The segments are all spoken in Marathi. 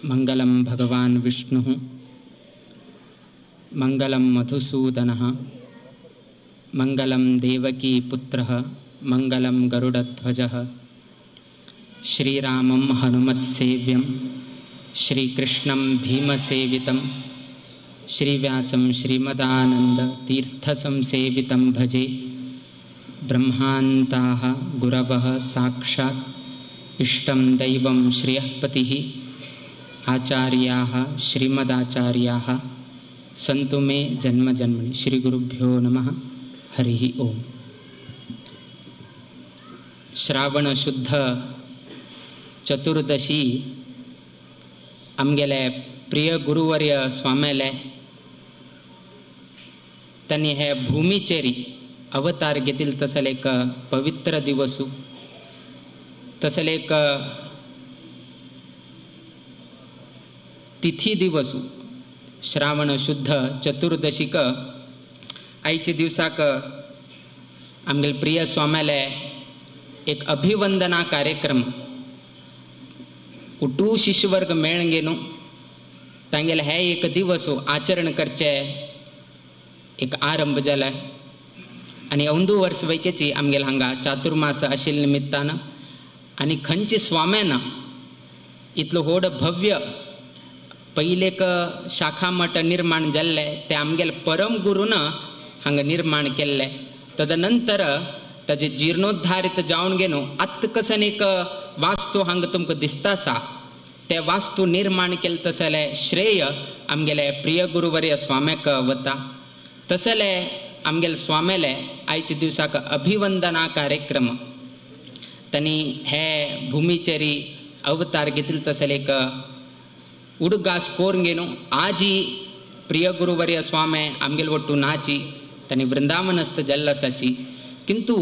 मंगलम भगवान विष्णु मंगलम मधुसूदनः मंगलम देवकी पुत्रः मंगलम गरुडध्वजः श्रीरामं हनुमत्सेव्यं श्रीकृष्णं भीमसेवितं श्रीव्यासं श्रीमदानन्दतीर्थसंसेवितं भजे। ब्रह्मान्ताः गुरवः साक्षात् इष्टं दैवं श्रियःपतिः आचार्याः श्रीमदाचार्याः सन्तु मे जन्मजन्मनि। श्रीगुरुभ्यो नमः। हरिः ओम। श्रावण शुद्ध चतुर्दशी आमगेले प्रिय गुरुवर्य स्वामेले त्यांनी हे भूमीचेरी अवतार घेतील तसले एक पवित्र दिवसू, तसले एक तिथी दिवसू श्रावण शुद्ध चतुर्दशीक आयच्या दिवसाक आमगेल प्रिय स्वाम्याले एक अभिवंदना कार्यक्रम उठू शिष्यवर्ग मेळून घेऊन तांगेले हे एक दिवस आचरण करचे एक आरंभ जाला। आणि 11 वर्ष वैकेची आमगेल हांगा चातुर्मास आशिल्ल्या निमित्तान आणि खंयची स्वाम्यान इतलो व्हड भव्य पहिलेक शाखा मठ निर्माण जाल्ले ते आमगेल परम गुरुन हांगा निर्माण केल्ले। तदनंतर ताजे जीर्णोद्धारित जावन गेलो आत्त कसन एक वास्तू हांगा तुमकां दिसता आसा ते वास्तू निर्माण केले तसले श्रेय आमगेले प्रिय गुरुवर्य स्वाम्याक वता। तसले आमगेल स्वामेले आयच्या दिवसाक अभिवंदना कार्यक्रम तांणी हे भूमीचेरी अवतार घेतले तसले एक उडगास कोरून घेवन आजी प्रिय गुरुवर्य स्वामी आमगेल वट्टू नाची तांणी वृंदावनस्थ जल्लसाची, किंतु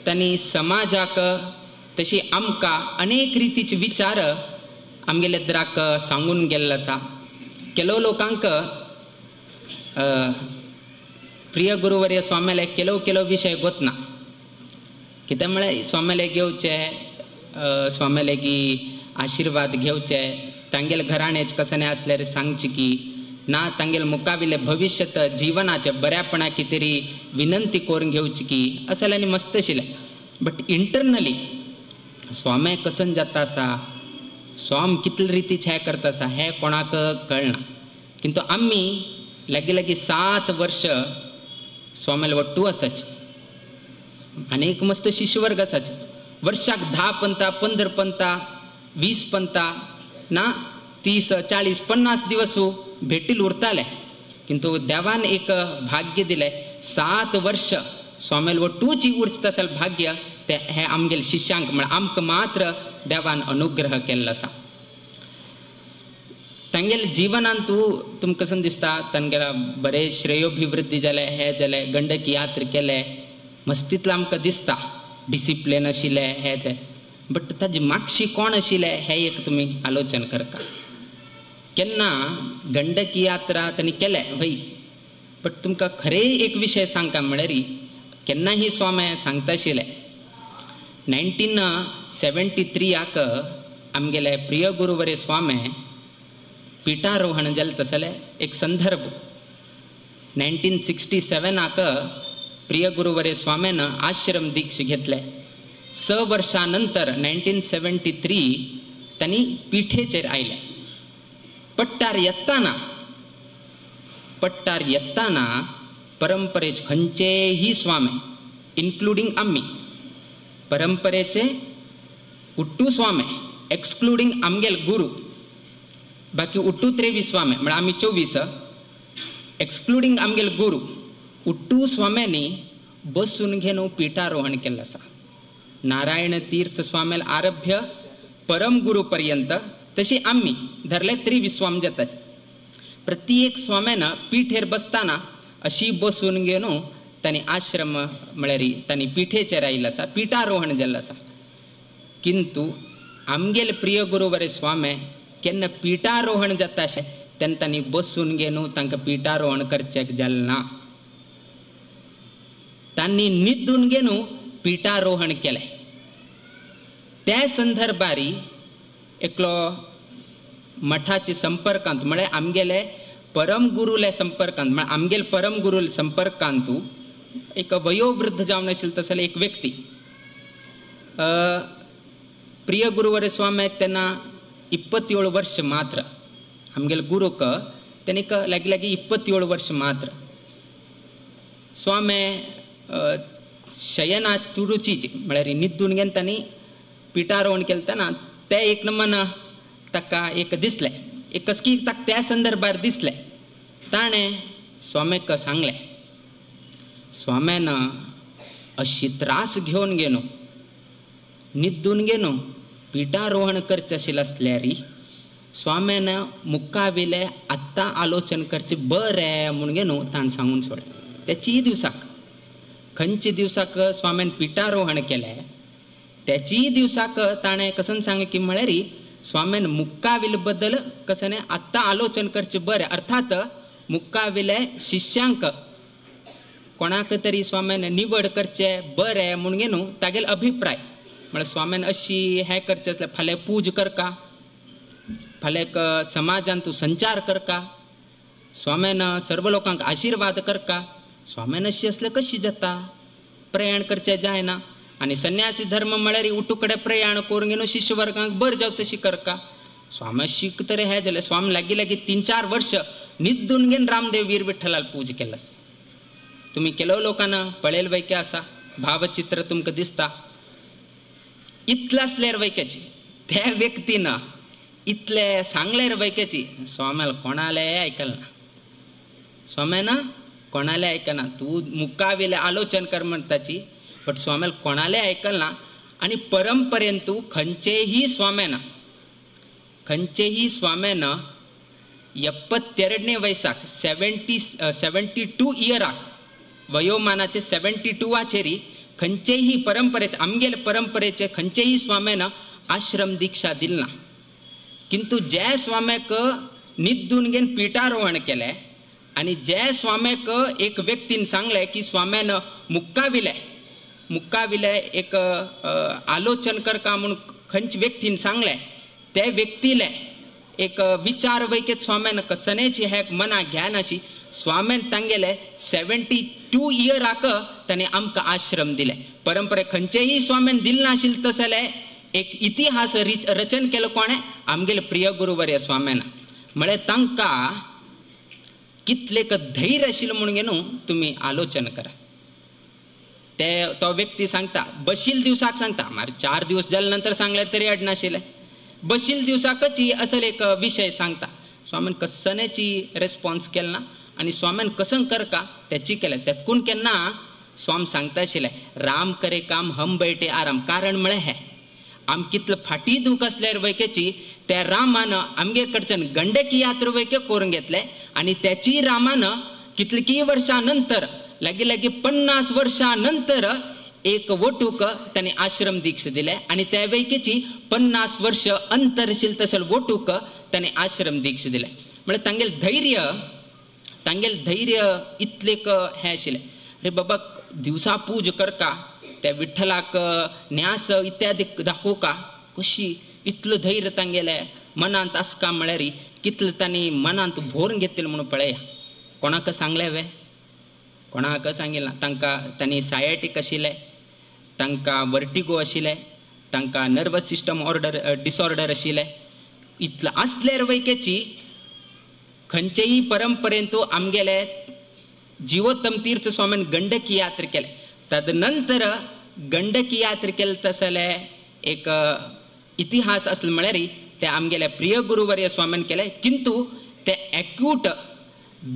तांणी समाजाक तशी आमकां अनेक रितीचे विचार आमगेले द्राक सांगून गेल्लो आसा। केलो लोकांक प्रिय गुरुवर्य स्वाम्याले केलो विषय गोतना, कित्याक म्हळ्यार स्वाम्याले घेवचे, स्वाम्याले की आशीर्वाद घेवचे, तांगेल घराणेच कसने असल्यार सांगचे की ना, तांगेल मुखाविले भविष्यत जीवनाचे बऱ्यापणा की तरी विनंती करून घेवची की असल्यानी मस्त आशिल्ले। बट इंटरनली स्वाम्या कसन जाता आसा, स्वाम कितले रितीचे हे करता आसा हे कोणाक कळना। किंतु आम्ही लागी 7 वर्ष स्वाम्याल वट्टू आसाचे, अनेक मस्त शिष्यवर्ग आसाचे। वर्षाक 10 पंथा 15 पंथा 20 पंथा ना 30 40 50 दिवस भेटील उरताले, किंतु देवान एक भाग्य दिले 7 वर्ष स्वाम्याल वट्टूची उरच तसल भाग्य ते हे आमगेल शिष्यांक म्हण आमकां मात्र देवान अनुग्रह केल्लो आसा। तांगेल जिवनांत तुमकां कसन दिसता तांगेला बरे श्रेयोभिवृद्धी जाले, हे जाले, गंडकी यात्रा केले, मस्तीतले आमकां दिसता डिसिप्लिन आशिल्ले हे ते। बट ताजे मागशी कोण आशिल्ले हे एक तुमी आलोचन करता। केन्ना गंडकी यात्रा तांणी केले वय, बट तुमकां खरे एक विशय सांगता म्हळ्यार केन्ना ही स्वामी सांगता आशिल्ले 1973 आमगेले प्रिय गुरुवर्य स्वामी पिठारोहण जालें तसले एक संदर्भ। 1967 प्रिय गुरुवर्य स्वाम्यान आश्रम दीक्ष घेतले। 6 वर्षानंतर 1973 तांणी पिठेचेर आयले। पट्टार येत्ताना परंपरेचे खंयचेही स्वामी इन्क्लुडिंग आम्ही परंपरेचे उट्टू स्वामी एक्सक्लुडिंग आमगेल गुरु बाकी उट्टू 23 स्वामी म्हणजे आम्ही 24 एक्सक्लुडिंग आमगेल गुरु उट्टू स्वाम्यांनी बसून घेऊन पिठारोहण केलं आसा। नारायण तीर्थ स्वाम्याल आरभ्य परम गुरु पर्यंत तशी आम्ही धरले 23 स्वामी जातात। प्रत्येक स्वाम्यानं पिठेर बसताना अशी बसून घेऊन तांणी आश्रम म्हळ्यार तांणी पिठेचेर आयिल्लो आसा, पिठारोहण जाल्लो आसा। किंतु आमगेल प्रिय गुरुवर्य स्वामी केन्ना पिठारोहण जाता अशें तेन्ना तांणी बसून घेवन तांकां पिठारोहण करचें जालें ना। तांणी न्हिदून घेवन पिठारोहण केलें। त्या संदर्भारी एकलो मठाचे संपर्कांत म्हळ्यार आमगेले परम गुरुले संपर्कांत म्हळ्यार आमगेले परम गुरुले संपर्कांत एक वयोवृद्ध जावन आशिल्लो तसले एक व्यक्ती प्रिय गुरुवर्य स्वामी तेन्ना 27 वर्ष मात्र आमगेले गुरुक तेणेक लागी लागी 27 वर्ष मात्र स्वामी शयनात तुडुची म्हळ्यार न्हिदून गेन तांणी पिठारोहण केलें तेन्ना ते एक नमन ताका एक दिसलें एक कसकी ताका त्या संदर्भार दिसलें ताणें स्वामीक सांगलें स्वाम्यान अशी त्रास घेवन गेलो न्हिदून गेलो पिठारोहण करचें आशिल्लें आसल्यार स्वाम्यान मुक्काविले आत्तां आलोचन करचें बरें म्हूण गेलो ताणें सांगून सोडलें त्याची दिवसाक खंयच्या दिवसाक स्वाम्यान पिठारोहण केलें त्याची दिवसाक ताणें कसन सांगलें की म्हळ्यार स्वाम्यान मुक्काविले बद्दल कसने आत्तां आलोचन करचें बरें अर्थात मुक्काविले शिष्यांक कोणाक तरी स्वाम्यान निवड करचें बरें म्हूण न्हू तागेलो अभिप्राय म्हळ्यार स्वाम्यान अशी हें करचें आसल्यार फाल्यां पूज करका फाल्यां समाजांत तूं संचार करका स्वाम्यान सर्व लोकांक आशिर्वाद करका स्वाम्यान अशी असल्यार कशी जाता प्रयाण करचें जायना आनी संन्यासी धर्म म्हळ्यार उठूकडे प्रयाण करून घेवन शिश्यवर्गांक बर जाव तशी करका स्वामी शिक तरी हें जालें स्वामी लागीं लागीं 3-4 वर्ष न्हिदून घेवन रामदेव वीर विठ्ठलाल पूज केलास तुम्ही केलो लोकांना पळयलें वैके आसा भावचित्र तुमकां दिसता इतलें आसल्यार वैक्याची त्या व्यक्तीन इतलें सांगल्यार वैक्याची स्वाम्याल कोणालें आयकलना स्वाम्यान कोणालें आयकना तूं मुक्काविलें आलोचन कर म्हणटाची बट स्वाम्याल कोणालें आयकलना आनी परंपरेन तूं खंयचेही स्वाम्यान 72 वयसाक 72 इयराक वयोमानाचे 72 खंयचेही परंपरेचे आमगेले परंपरेचे खंयचेही स्वाम्यान आश्रम दीक्षा दिलना किंतु जे स्वाम्याक न्हिदून घेवन पिठारोहण केलें आनी जे स्वाम्याक एक व्यक्तीन सांगलें की स्वाम्यान मुक्काविले एक आलोचन करका म्हूण खंयच्या व्यक्तीन सांगलें ते व्यक्तीले एक विचार वैकेत स्वाम्यान कसनेची हे मना घ्यानाशी स्वाम्यान तांगेले 72 इयराक ताणें आमकां आश्रम दिले परंपरे खंयचेही स्वाम्यान दिल नाशिल्लें तसलें एक इतिहास रचन केलो कोणें आमगेले प्रिय गुरुवर्य स्वाम्यान म्हळ्यार तांकां कितलेक धैर्य आशिल्लें म्हूण न्हू तुमी आलोचन करा तो व्यक्ती सांगता बशील दिवसाक सांगता मार 4 दिवस जाले नंतर सांगल्यार तरी अडनाशिल्लें बशील दिवसाकच ही असल एक विषय सांगता स्वामीन कसनेची रेस्पॉन्स केल ना आनी स्वामीन कसन करका त्याची केलें त्यातकून केन्ना स्वामी सांगता आशिल्लें राम करे काम हम बैठे आराम कारण म्हळ्यार हें आम कितलें फाटी दूख असल्यार वैकेची त्या रामान आमगे कडच्यान गंडकी यात्रा वैके करून घेतले आनी त्याची रामान कितलींय वर्सां नंतर लागी 50 वर्सां नंतर एक वटूक ताणें आश्रम दीक्षा दिले आनी त्या वैकेची 50 वर्ष अंतर आशिल्लें तसले वटूक ताणें आश्रम दीक्षा दिले म्हळ्यार तांगेलें धैर्य इतलेक हें आशिल्लें अरे बाबा दिवसा पूज करका त्या विठ्ठलाक न्यास इत्यादी दाखोवका कशी इतलें धैर्य तांगेलें मनांत आसका म्हळ्यार कितलें तांणी मनांत भरून घेतिल्लें म्हणून पळया कोणाक सांगलें वे कोणाक सांगिल्लें ना तांकां तांणी सायटिक आशिल्लें तांकां वर्टिगो आशिल्लें तांकां नर्वस सिस्टम डिसऑर्डर आशिल्लें इतलें आसल्यार वैकेची खंयचेही परंपरेन तूं आमगेले जिवोत्तम तीर्थ स्वामीन गंडकी यात्रा केले तदनंतर गंडकी यात्रा केले तसले एक इतिहास आसलो म्हळ्यार ते आमगेले प्रिय गुरुवर्य स्वामीन केले किंतु ते एक्यूट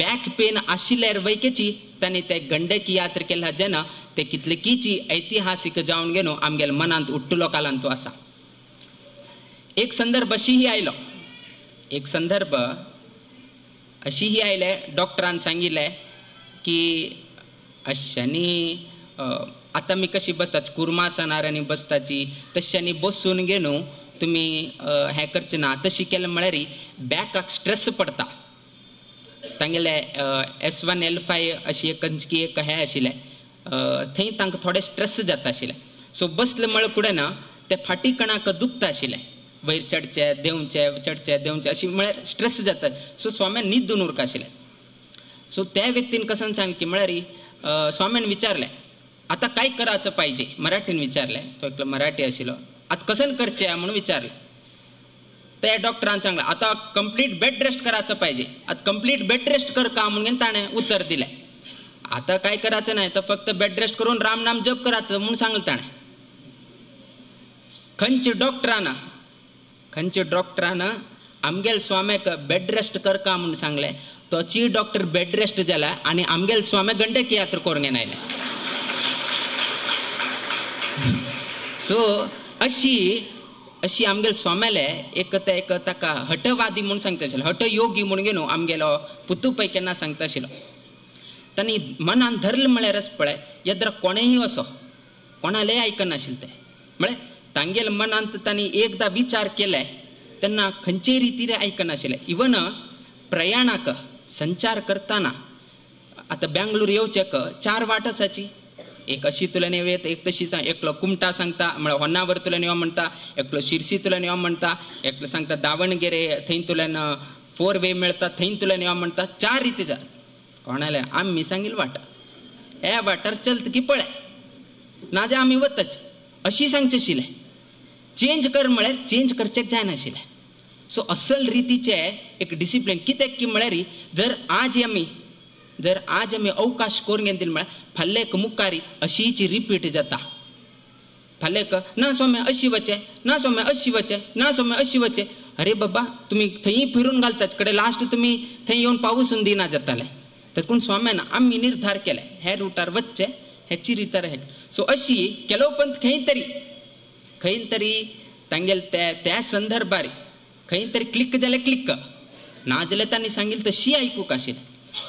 बॅक पेन आशिल्ल्यार वैकेची तांणी ते गंडकी यात्रा केल्या जेन्ना ते कितलेकीची ऐतिहासीक जावन गेलो आमगेल्या मनांत उट्टलो कालांत आसा एक संदर्भ अशीही आयलो एक संदर्भ अशीही आयले डॉक्टरान सांगिल्लें की अशांनी आतां आमी कशी बसतात कुर्मासनारांनी बसताची तशांनी बसून घेवन तुमी हें करचें ना तशी केलें म्हळ्यार बॅकाक स्ट्रेस पडटा तांगेले S1 L5 अशी एक खंयची एक हें आशिल्लें थंय तांकां थोडें स्ट्रेस जाता आशिल्लें सो बसले म्हळ्यार फुडें ना ते फाटी कणाक दुखता आशिल्लें वयर चडचे देंवचे चडचे देंवचे अशी म्हळ्यार स्ट्रेस जाता. सो स्वाम्यान न्हीद दोन उरका आशिल्लें. सो त्या व्यक्तीन कसं सांग की म्हळ्यार स्वाम्यान विचारलें आता काय करायचं पाहिजे, मराठीन विचारलें. तो एकलो मराठी आशिल्लो. आता कसं करचें म्हणून विचारलें. त्या डॉक्टरान सांगलें आता कंप्लीट बेड रेस्ट करायचं पाहिजे. आता कंप्लीट बेड रेस्ट कर का म्हणून ताणें उत्तर दिलें. आता काय करायचं नाही तर फक्त बेड रेस्ट करून राम नाम जप करायचं म्हणून सांगलं ताणें. खंयच्या डॉक्टरान आमगेल स्वाम्याक बेड रेस्ट कर का म्हणून सांगलें. तोची डॉक्टर बेड रेस्ट जाला आनी आमगेल स्वाम्या गंडकी यात्रा करून घेवन आयले. सो अशी आमगेल स्वाम्याले एक ताका हटवादी म्हणून सांगता आशिल्लो, हटयोगी म्हणून घेवन आमगेलो पुतू पै केन्ना सांगता आशिल्लो. तांणी मनान धरलें म्हळ्यारच पळय येद्र कोणेही असो कोणालेय आयकनाशिल्लें तें. म्हळ्यार तांगेल मनांत तांणी एकदां विचार केले तेन्ना खंयचेय रितीन आयकनाशिल्लें. इवन प्रयाणाक संचार करतना आतां बेंगळूर येवचेक 4 वाट आसाची. एक अशींतल्यान येत, एक तशी एकलो कुमटा सांगता म्हळ्यार होन्नावरतल्यान यो म्हणटा, एकलो शिरसींतल्यान यो म्हणटा, एकलो सांगता दावणगेरे थंयतल्यान 4 वे मेळटा थंयतल्यान यो म्हणटा. 4 रितीच्या कोणाले आमी सांगिल्ली वाट हे वाटार चलत की पळय नाजाल्यार आमी वतच अशी सांगचें आशिल्लें. चेंज कर म्हळ्यार चेंज करचें जायनाशिल्लें. सो असल रितीचे एक डिसिप्लीन कित्याक की म्हळ्यार जर आज आमी अवकाश करून घेवन दिलो म्हळ्यार फाल्यां मुखारी अशीच रिपीट जाता. फाल्यां ना स्वाम्या अशी वचे, ना स्वाम्या अशी वचे, ना स्वाम्या अशी वचे. अरे बाबा तुमी थंय फिरून घालताच कडेन लास्ट तुमी थंय येवन पावसून दिना जाताले. देखून स्वाम्यान आमी निर्धार केले हे रुटार वच्चे हेची रितार हे. सो अशी केलो पंत खंय तरी तांगेल त्या संदर्भार खंय तरी क्लिक जालें क्लिक ना जाल्यार तांणी सांगिल्लें तशी आयकूंक आशिल्लें.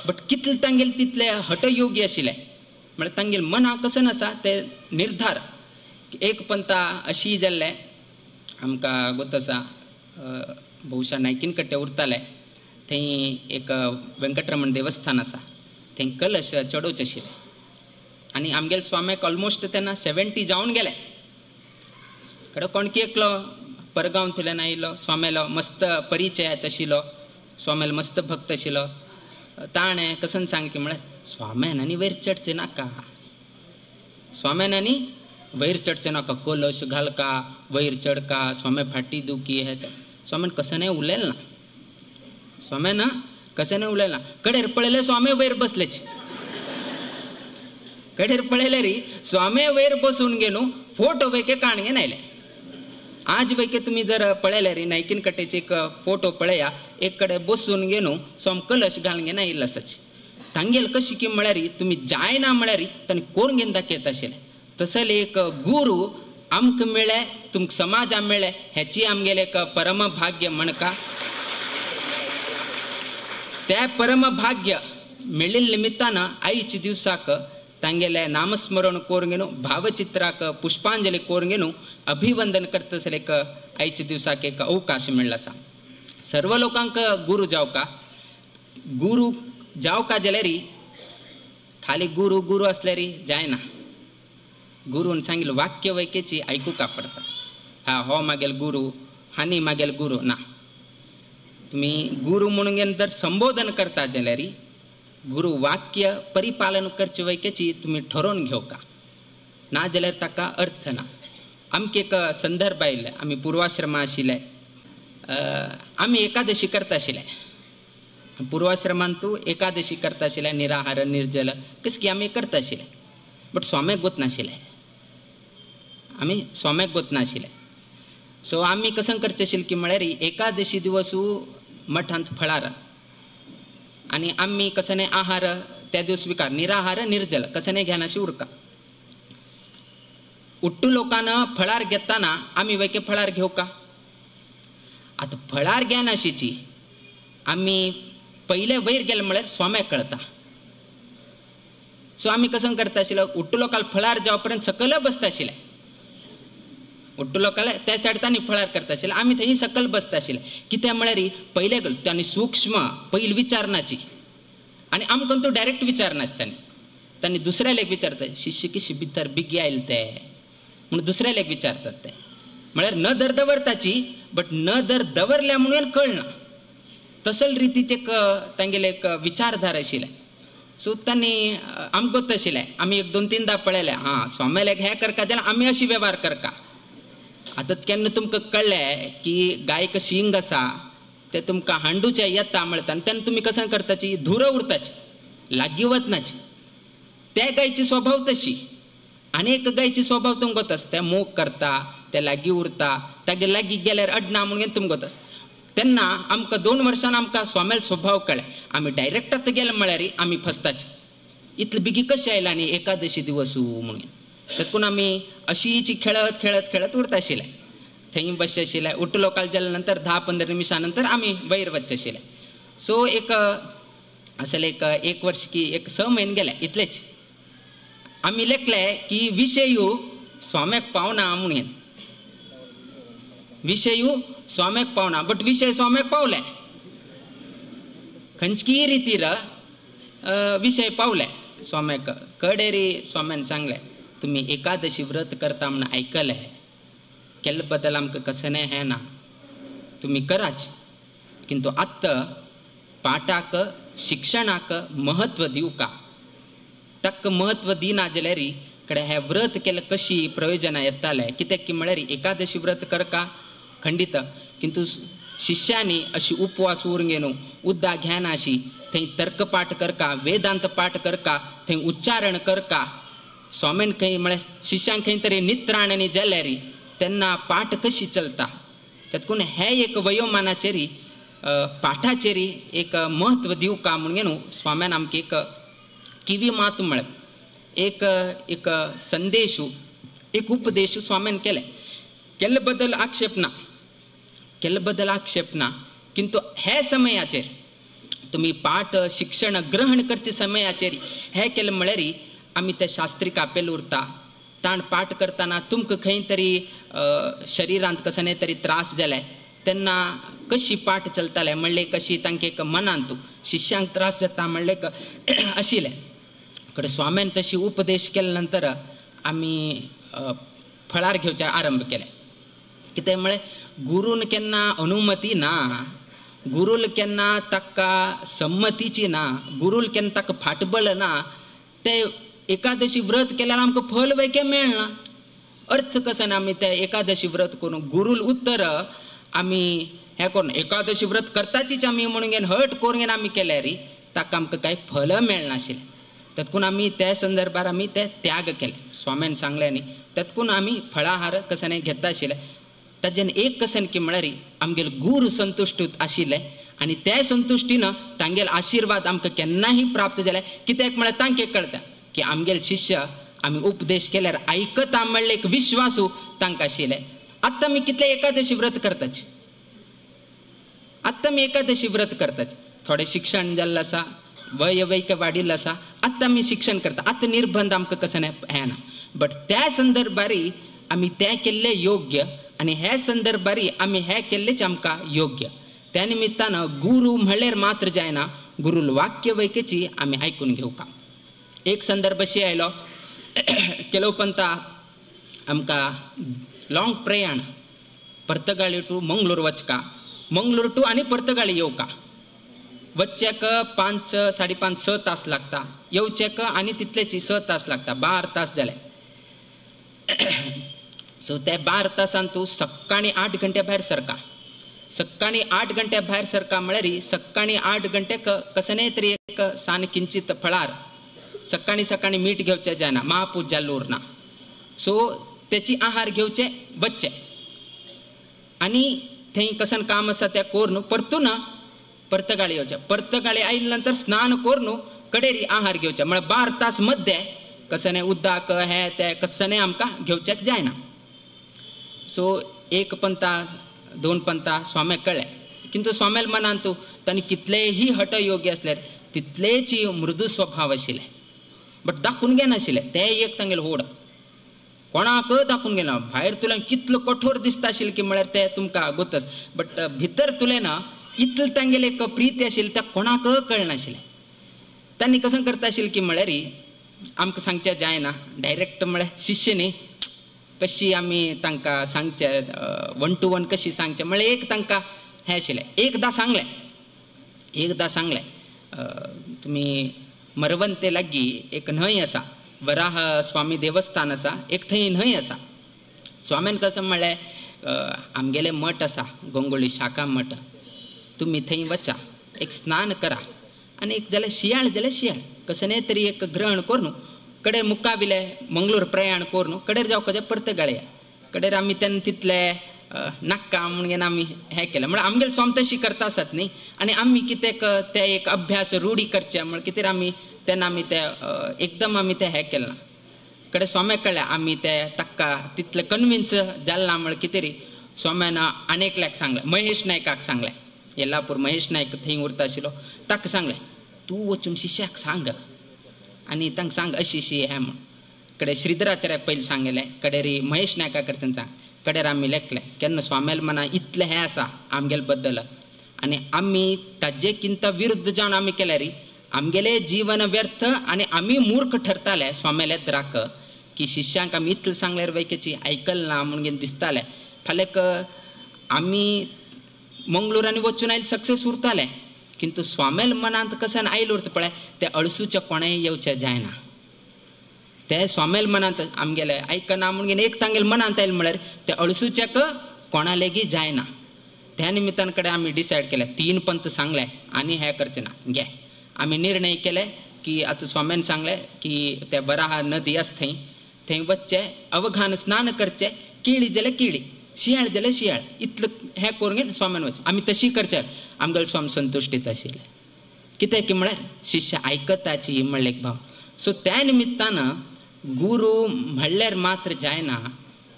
बट कितले तांगेल तितले हटयोगी आशिल्ले म्हळ्यार तांगेल मना कसं आसा ते निर्धार. एक पंता अशी जाल्ले आमकां गोत आसा भौशा नायकीन कट्टे उरताले थंय एक वेंकटरमण देवस्थान आसा थंय कलश चडोवचे आशिल्ले आनी आमगेले स्वाम्याक ऑलमोस्ट तेन्ना 70 जावन गेले. कडे कोणकी एकलो परगांवतल्यान आयिल्लो स्वाम्यालो मस्त परिचयाचो आशिल्लो, स्वाम्यालो मस्त भक्त आशिल्लो. ताणें कसं सांग की म्हळ्यार स्वाम्यानांनी वयर चडचें नाका, स्वाम्यानांनी वयर चडचें नाका, कलश घालका वयर चडका स्वाम्या फाटी दुखी हे स्वाम्यान कसं उलयलें ना. स्वाम्यान कसं उलयलें ना. कडेर पळयलें स्वामी वयर बसलेच. कडेर पळयल्यार स्वामी वयर बसून गेलो फोटो वयके काण घेवन आयले. आज वयके तुम्ही जर पळयल्यार नायकीन कट्टेचे एक फोटो पळया एक कडेन बसून गेलो स्वाम कलश घालून घेवन आयिल्लो आसाची. तांगेल कशी की म्हळ्यार तुमी जायना म्हळ्यार तांणी करून घेवन दाखयता आशिल्लें. तसले एक गुरू आमकां मेळ्ळे तुमकां समाजाक मेळ्ळे हेची आमगेलें एक परम भाग्य म्हणका. त्या परम भाग्य मेळिल्ल्या निमित्तान आयच्या दिवसाक तांगेले नामस्मरण करून घेवन भावचित्राक पुष्पांजली करून घेवन अभिवंदन करता आसले एक आयच्या दिवसाक एक अवकाश मेळ्ळो आसा. सर्व लोकांक गुरू जावका जाल्यार खाली गुरू असल्यार जायना. गुरून सांगिल्लें वाक्य वयकेची आयकूंक पडटा. हा हो मागेल गुरू हानी मागेल गुरू ना. तुमी गुरू म्हणून घेवन जर संबोधन करता जाल्यार गुरू वाक्य परिपालन करचे वयकेची तुम्ही ठरोवन घेवका ना जाल्यार ताका अर्थ ना. आमकां एक संदर्भ आयिल्ले आमी पुर्वाश्रमा आशिल्ले आमी एकादशी करता आशिल्ले. पुर्वाश्रमान तूं एकादशी करता आशिल्ले निराहार निर्जल कस की आमी करता आशिल्ले. बट स्वाम्याक गोत नाशिल्ले. आमी स्वाम्याक गोत नाशिल्ले. सो आमी कसं करचे आशिल्ले की म्हळ्यार एकादशी दिवसू मठांत फळार आणि आम्ही कसं नाही आहार त्या दिवस विकार निराहार निर्जल कसं नाही घेनाशी उरका. उट्टू लोकांना फळार घेताना आम्ही वैके फळार घेऊ का. आता फळार घेनाशीची आम्ही पहिले वयर गेले म्हळ्यार स्वाम्याक कळता. सो आम्ही कसं करता आशिल्लो उट्टू लोकांक फळार जावपर्यंत सकल बसता आशिल्ले. उट्टू लोकांक त्या सायड तांणी फळार करता आशिल्ले आमी थंय सकल बसता आशिल्ले. कित्याक म्हळ्यार पयले तांणी सूक्ष्म पयली विचारनाची आनी आमकां तूं डायरेक्ट विचारनात. तांणी दुसऱ्याक विचारता शिष्य किशी भितर बिगी आयले ते म्हणून दुसऱ्याक विचारतात ते म्हळ्यार न दर्दवरताची बट न दर दवरल्या म्हणून कळना तसल रितीचे तांगेले एक विचारधार आशिल्ले. सो तांणी आमकां तशिल्ले आमी एक 2-3दा पळयले हां स्वामेलेक हें करता जाल्यार आमी अशी वेव्हार करता. आतां केन्ना तुमकां कळ्ळें की गायक शिंग आसा ते तुमकां हांडूचे येता म्हणटा आनी तेन्ना तुमी कशें करताची धुरो उरताची लागीं वचनाची. त्या गायची स्वभाव तशी आनी एक गायची स्वभाव तुमकां तस ते मोग करता ते लागीं उरता तागे लागीं गेल्यार अडना म्हणून तुमकां तस. तेन्ना आमकां 2 वर्सांनी आमकां स्वामेल स्वभाव कळ्ळे. आमी डायरेक्ट आतां गेले म्हळ्यार आमी फसताचे इतले बेगी कशें आयला न्ही एकादशी दिवसू म्हणून. तेतून आमी अशीच खेळत खेळत खेळत उरता आशिल्ले. थंय बसचे आशिल्ले उठलो काल जाल्या नंतर 10-15 निमिषां नंतर आमी वयर वचचे आशिल्ले. सो एक असले एक वर्ष की एक 6 म्हयने गेले इतलेच. आमी लेखले की विशय स्वाम्याक पावना म्हणून. विशय स्वाम्याक पावना बट विशय स्वाम्याक पावले खंयची रितीर विशय पावले स्वाम्याक. कडेरी स्वाम्यान सांगले तुमी एकादशी व्रत करता म्हणून आयकले केल्ले बद्दल आमकां कसलें हें ना तुमी कराच किंतु आत्तां पाठाक शिक्षणाक महत्व दिवका ताका महत्व दिना जाल्यार कडेन हें व्रत केलें कशी प्रयोजनां येताले. कित्याक की म्हळ्यार एकादशी व्रत करका खंडित किंतु शिष्यांनी अशी उपवास उरंगेनू उद्दा घेना अशी थंय तर्कपाठ करका वेदांत पाठ करका थंय उच्चारण करका. स्वामीन खंय म्हळ्यार शिष्यांक खंय तरी नित्राणनी जाल्यार तेन्ना पाठ कशी चलता. तेतून हे एक वयोमानाचेरी पाठाचेरी एक महत्व दिवका म्हणून स्वाम्यान आमकां एक किवी मात म्हळ्यार एक संदेश एक उपदेश स्वाम्यान केले बद्दल आक्षेप ना किंतु हे समयाचेर तुम्ही पाठ शिक्षण ग्रहण करचे समयाचेर हे केले म्हळ्यार आमी ते शास्त्रीक आपेल उरता. ताण पाठ करतना तुमकां खंय तरी शरिरांत कसले तरी त्रास जाले तेन्ना कशी पाठ चलताले म्हणले कशी तांकां एक मनांत शिष्यांक त्रास जाता म्हणले आशिल्ले कडे स्वाम्यान तशी उपदेश केले नंतर आमी फळार घेवचे आरंभ केले. कितें म्हळ्यार गुरून केन्ना अनुमती ना गुरुल केन्ना ताका संमतीची ना गुरुल केन्ना ताका फाटबळ ना. ते एकादशी व्रत केल्यार आमकां फल वैके मेळना. अर्थ कसो ना आमी ते एकादशी व्रत करून गुरुल उत्तर आमी हें करून एकादशी व्रत करताचीच आमी म्हणून हट करून आमी केल्यार ताका आमकां कांय फल मेळनाशिल्लें. तेतून आमी त्या संदर्भार आमी ते त्याग केले. स्वाम्यान सांगले न्ही तेतून आमी फळाहार कसने घेता आशिल्ले. ताजेन एक कसन की म्हळ्यार आमगेले गुरू संतुश्ट आशिल्ले आनी त्या संतुश्टीन तांगेले आशिर्वाद आमकां केन्नाय प्राप्त जाले. कित्याक म्हळ्यार तांकां कळटा की आमगेले शिष्य आमी उपदेश केल्यार आयकता म्हणले एक विश्वासू तांकां आशिल्ले. आत्तां आमी कितले एकादशी व्रत करताचे थोडे शिक्षण जाल्लें आसा वय वैक वाडिल्लो आसा. आत्तां आमी शिक्षण करता आत्तां निर्बंध आमकां कसं हें ना बट त्या संदर्भारी आमी तें केल्लें योग्य आनी हे संदर्भारी आमी हें केल्लेंच आमकां योग्य. त्या निमित्तान गुरू म्हणल्यार मात्र जायना गुरुल वाक्य वैकेची आमी आयकून घेवका. एक संदर्भ अशी आयलो केलो पंता आमकां लॉंग प्रयाण पर्तगाळी टू मंगळूर वचका मंगळूर टू आनी पर्तगाळी येवका. वच्चेक 5-5.5-6 तास लागता येवचेक आनी तितलेची 6 तास लागता 12 तास जाले. सो ते 12 तासान तूं सकाळी 8 घंटे भायर सरका. सकाळी 8 घंटे भायर सरका म्हळ्यार सकाळी 8 घंटे कसने तरी एक सान किंचित फळार सकाळी मीठ घेवचें जायना महापूज जाल्लो उरना. सो तेची आहार घेवचे वच्चे आनी थंय कसन काम आसा तें करून परतून पर्तगाळी येवचे. पर्तगाळी आयले नंतर स्नान करून कडेरी आहार घेवचे म्हळ्यार 12 तास मध्ये कसने उदक हे ते कसने आमकां घेवचें जायना. सो 1 पंता 2 पंता स्वाम्याक कळ्ळें किंतु स्वाम्याल मनान तूं तांणी कितलेही हट योग्य आसल्यार तितलेच मृदू स्वभाव आशिल्ले बट दाखोवन घेनाशिल्ले. ते एक तांगेले होड कोणाक दाखोवन घेना. भायर तुलें कितलो कठोर दिसता आशिल्लें की म्हळ्यार तें तुमकां गोतस बट भितर तुलें ना इतलें तांगेले एक प्रीती आशिल्ली त्या कोणाक कळनाशिल्लें. तांणी कसं करता आशिल्लें की म्हळ्यार आमकां सांगचें जायना डायरेक्ट म्हळ्यार शिष्य न्ही कशी आमी तांकां सांगचे 1 to 1 कशी सांगचे म्हळ्यार एक तांकां हें आशिल्लें एकदां सांगलें तुमी मरवंते लागीं एक न्हंय आसा वराह स्वामी देवस्थान आसा एक थंय न्हंय आसा स्वामीन कसं म्हणलें आमगेले मठ आसा गोंगोळी शाखा मठ तुमी थंय वचा एक स्नान करा आनी एक जाल्यार शियाळ कसने तरी एक ग्रहण कोर न्हू कडेर मुक्काबिले मंगळूर प्रयाण कोर न्हू कडेर जावपाचें परतगाळे कडेर आमी तेन्ना तितले नाका म्हणून आमी हें केलें म्हळ्यार आमगेले स्वामी तशी करता आसात न्ही आनी आमी कितें ते एक अभ्यास रुढी करचे म्हळ्यार कितें आमी तेन्ना आमी ते एकदम आमी ते हें केलें ना कडेन स्वाम्याक कळ्ळें आमी ते ताका तितले कन्विन्स जालें ना म्हळ्यार कितें रे स्वाम्यान आनेकल्याक सांगलें महेश नायकाक सांगलें येल्लापूर महेश नायक थंय उरता आशिल्लो ताका सांगलें तूं वचून शिश्याक सांग आनी तांकां सांग अशी हें म्हण कडेन श्रीधराचार्याक पयलीं सांगलें कडेर महेश नायका कडच्यान सांग कडेर आमी लेखलें केन्ना स्वाम्याल मना इतलें हें आसा आमगेले बद्दल आनी आमी ताजे किंत विरुद्ध जावन आमी केलें रे आमगेलें जीवन व्यर्थ आनी आमी मूर्ख ठरताले स्वाम्याले द्राक की शिश्यांक आमी इतलें सांगल्यार वैकेची आयकल ना म्हणून दिसतालें फाल्याक आमी मंगळूरांनी वचून आयले सक्सेस उरताले किंतु स्वाम्याल मनांत कसन आयले उरता पळय ते अळसूचे कोणेंय येवचें जायना ते स्वाम्याल मनांत आमगेले आयकना म्हणून एक तांगेले मनांत आयलें म्हळ्यार ते अळसूच्याक कोणा लेगीत जायना त्या निमित्तान कडेन आमी डिसायड केलें 3 पंथ सांगले आनी हें करचें ना घे आमी निर्णय केले की आतां स्वाम्यान सांगलें की ते वराह नदी आसा थंय वचचें अवघान स्नान करचें केळी जाल्यार केळी शियाळ जाल्यार शियाळ इतलें हें करून घेवन स्वाम्यान वचचें आमी तशी करचें आमगेले स्वामी संतुश्टीत आशिल्ले कितें की म्हळ्यार शिश्य आयकताची म्हणलें एक भाव सो त्या निमित्तान गुरू म्हणल्यार मात्र जायना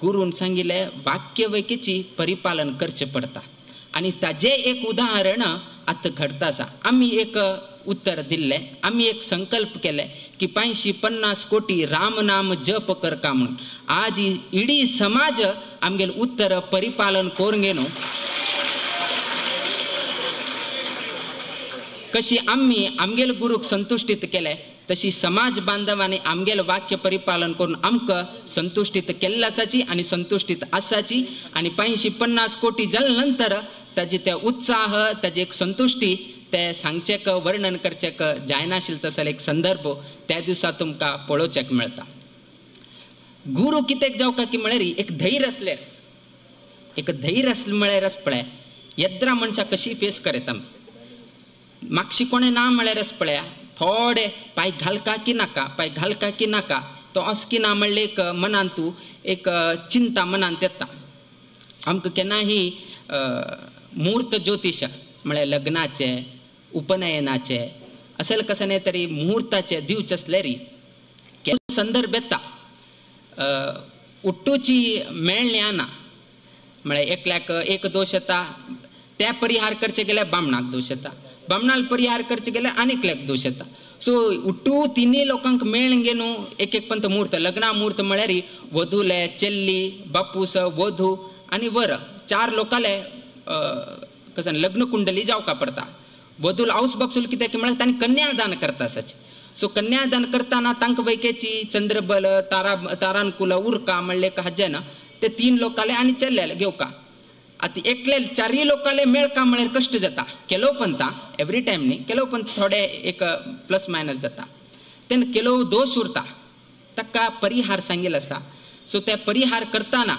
गुरून सांगिल्लें वाक्य वैकेची परिपालन करचें पडटा आनी ताजें एक उदाहरण आतां घडता आसा आमी एक उत्तर दिल्लें आमी एक संकल्प केले की 550 कोटी राम नाम जप करका म्हणून आज इडी समाज आमगेले उत्तर परिपालन करून घेवन कशी आमी आमगेले गुरूक संतुश्टीत केले तशी समाज बांधवांनी आमगेले वाक्य परिपालन करून आमकां संतुश्टीत केल्ले आसाची आनी संतुश्टीत आसाची आनी 550 कोटी जाले नंतर ताजे ते उत्साह ताजे एक संतुश्टी ते सांगचेक वर्णन करचेक जायनाशिल्लें तसो एक संदर्भ त्या दिसा तुमकां पळोवचेक मेळटा गुरू कितें जावका की म्हळ्यार एक धैर्य असलें म्हळ्यार पळय येद्रा मनशां कशी फेस करता म्हाकशी कोणें ना म्हळ्यार पळया थोडे पांय घालका की नाका तो असो की ना म्हणलें एक मनांत तूं एक चिंता मनांत येता आमकां केन्नाय मुहूर्त ज्योतिश म्हळ्यार लग्नाचे उपनयनाचे असेल कसने तरी मुहूर्ताचे दिवचे असले री संदर्भ येता उट्टूची मेळण्या ना म्हळ्यार एकल्याक एक दोश येता ते परिहार करचे गेल्यार बामणाक दोश येता बामणाल परिहार करचे गेल्यार आनीकल्याक दोश येता सो उट्टू तिनी लोकांक मेळून घेवन एक पंत मुहूर्त लग्ना मुहूर्त म्हळ्यार वधूले चेल्ली बापूस वधू आनी वर 4 लोकांले कसन लग्न कुंडली जावका पडटा वधूल आवस बापसूल कित्याक की म्हळ्यार तांणी कन्यादान करता आसाचे सो कन्यादान करतना तांकां वैकेची चंद्रबल तारानुकूल उरका म्हणलें हाजेन ते 3 लोकांले आनी चेल्ल्याले घेवका आतां एकले 4 लोकांले मेळका म्हळ्यार कश्ट जाता केलो पंता एवरी टायम न्ही केलो पंत थोडे एक प्लस मायनस जाता तेन्ना केलो दोश उरता ताका परिहार सांगिल्लो आसा सो ते परिहार करतना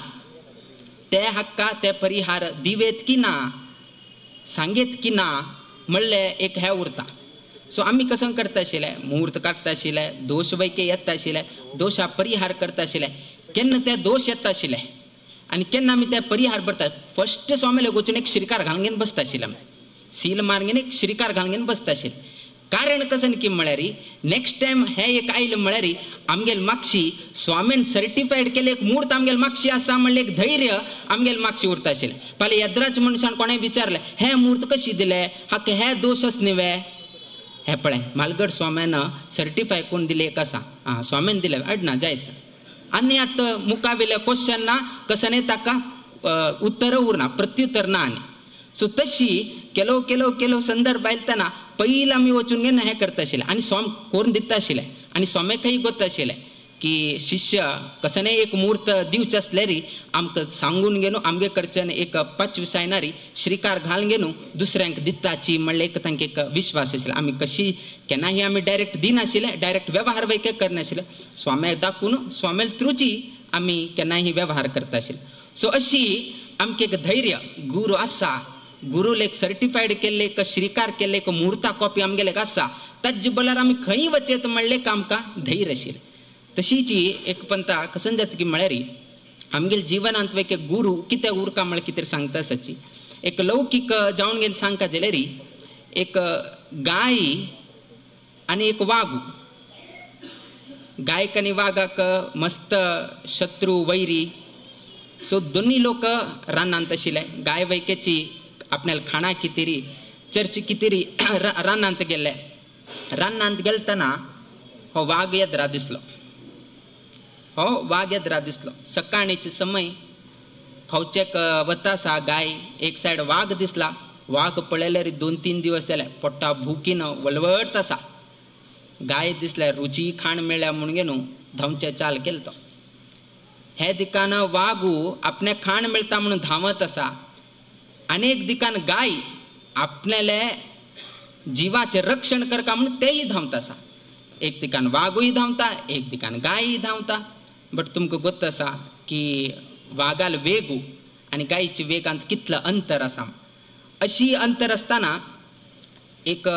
ते हक्का ते परिहार दिवेत की ना सांगेत की ना म्हणलें एक हें उरता सो आमी कसं करता आशिल्ले मुहूर्त काडटा आशिल्ले दोश वैके येता आशिल्ले दोशा परिहार करता आशिल्ले केन्ना ते दोश येता आशिल्ले आनी केन्ना आमी ते परिहार भरता फस्ट स्वामीले वचून एक श्रीकार घालून घेवन बसता आशिल्ले सील मारून घेवन एक श्रीकार घालून घेवन बसता आशिल्ले कारण कसं की म्हळ्यार नेक्स्ट टायम हे एक आयलें म्हळ्यार आमगेले मागशी स्वामीन सर्टिफायड केले एक मुहूर्त आमगेले मागशी आसा म्हणलें एक धैर्य आमगेले मागशी उरता आशिल्लें फाल्यां येद्राच्या मनशान कोणें विचारलें हे मुहूर्त कशी दिले हाका हे दोशच न्हिवे हे पळय म्हालगड स्वाम्यान सर्टिफाय कोण दिले एक आसा स्वामीन दिले अडना जायत आनी आतां मुखावेले क्वेश्चन ना कसने ताका उत्तर उरना प्रत्युत्तर ना आनी सो तशी केलो संदर्भ आयलतना पयलीं आमी वचून घेवन हें करता आशिल्लें आनी स्वामी करून दिता आशिल्लें आनी स्वाम्याकय गोत आशिल्लें की शिष्य कसने एक मुहूर्त दिवच असल्यारी आमकां सांगून गेलो आमगे कडच्यान एक पच विसायणारी श्रीकार घालून गेलो दुसऱ्यांक दिताची म्हणले एक तांकां एक विश्वास आशिल्लो आमी कशी केन्नाही आमी डायरेक्ट दिनाशिल्ले डायरेक्ट वेव्हार वैके करनाशिल्ले स्वाम्याक दाखून स्वाम्या थ्रूची आमी केन्नाही वेव्हार करता आशिल्ले. सो अशी आमकां एक धैर्य गुरू आसा गुरूल एक सर्टिफायड केल्ले एक श्रीकार केल्ले एक मुहूर्ता कॉपी आमगेले आसा ताजे बलार आमी खंय वचेत म्हणले आमकां धैर्य आशिल्लें. तशीची एक पंता कसन जाता की म्हळ्यार आमगेले जिवनांत एक गुरू कितें उरका म्हळ्यार कितें सांगता आसाची एक लौकीक जावन गेले सांगता जाल्यार एक गाय आनी एक वागू गायक आनी वागाक मस्त शत्रू वैरी. सो दोन्ही लोक रानांत आशिल्ले गाय वैकेची आपल्याला खाणा कितेरी चर्च कितेरी रानांत गेल्ले रानांत गेलतना हो वाघ येद्रा दिसलो सकाळीचे समय खवचेक वता सा गाय एक सायड वाघ दिसला वाघ पळयल्यार 2-3 दिवस जाले पोट्टा भुकीन वळवळत आसा गाय दिसल्यार रुची खाण मेळ्ळ्या म्हूण न्हू धांवचे चाल केलो तो हे दिकान वाघू आपणे खाण मेळटा म्हणून धांवत आसा अनेक दिकान गाय आपल्याले जिवाचे रक्षण करता म्हणून तेही धांवता आसा एक दिकान वाघूय धांवता एक दिकान गायी धांवता. बट तुमकां गोत आसा की वाघाल वेगू आनी गायीचे वेगांत कितलो अंतर आसा. अशी अंतर आसतना एक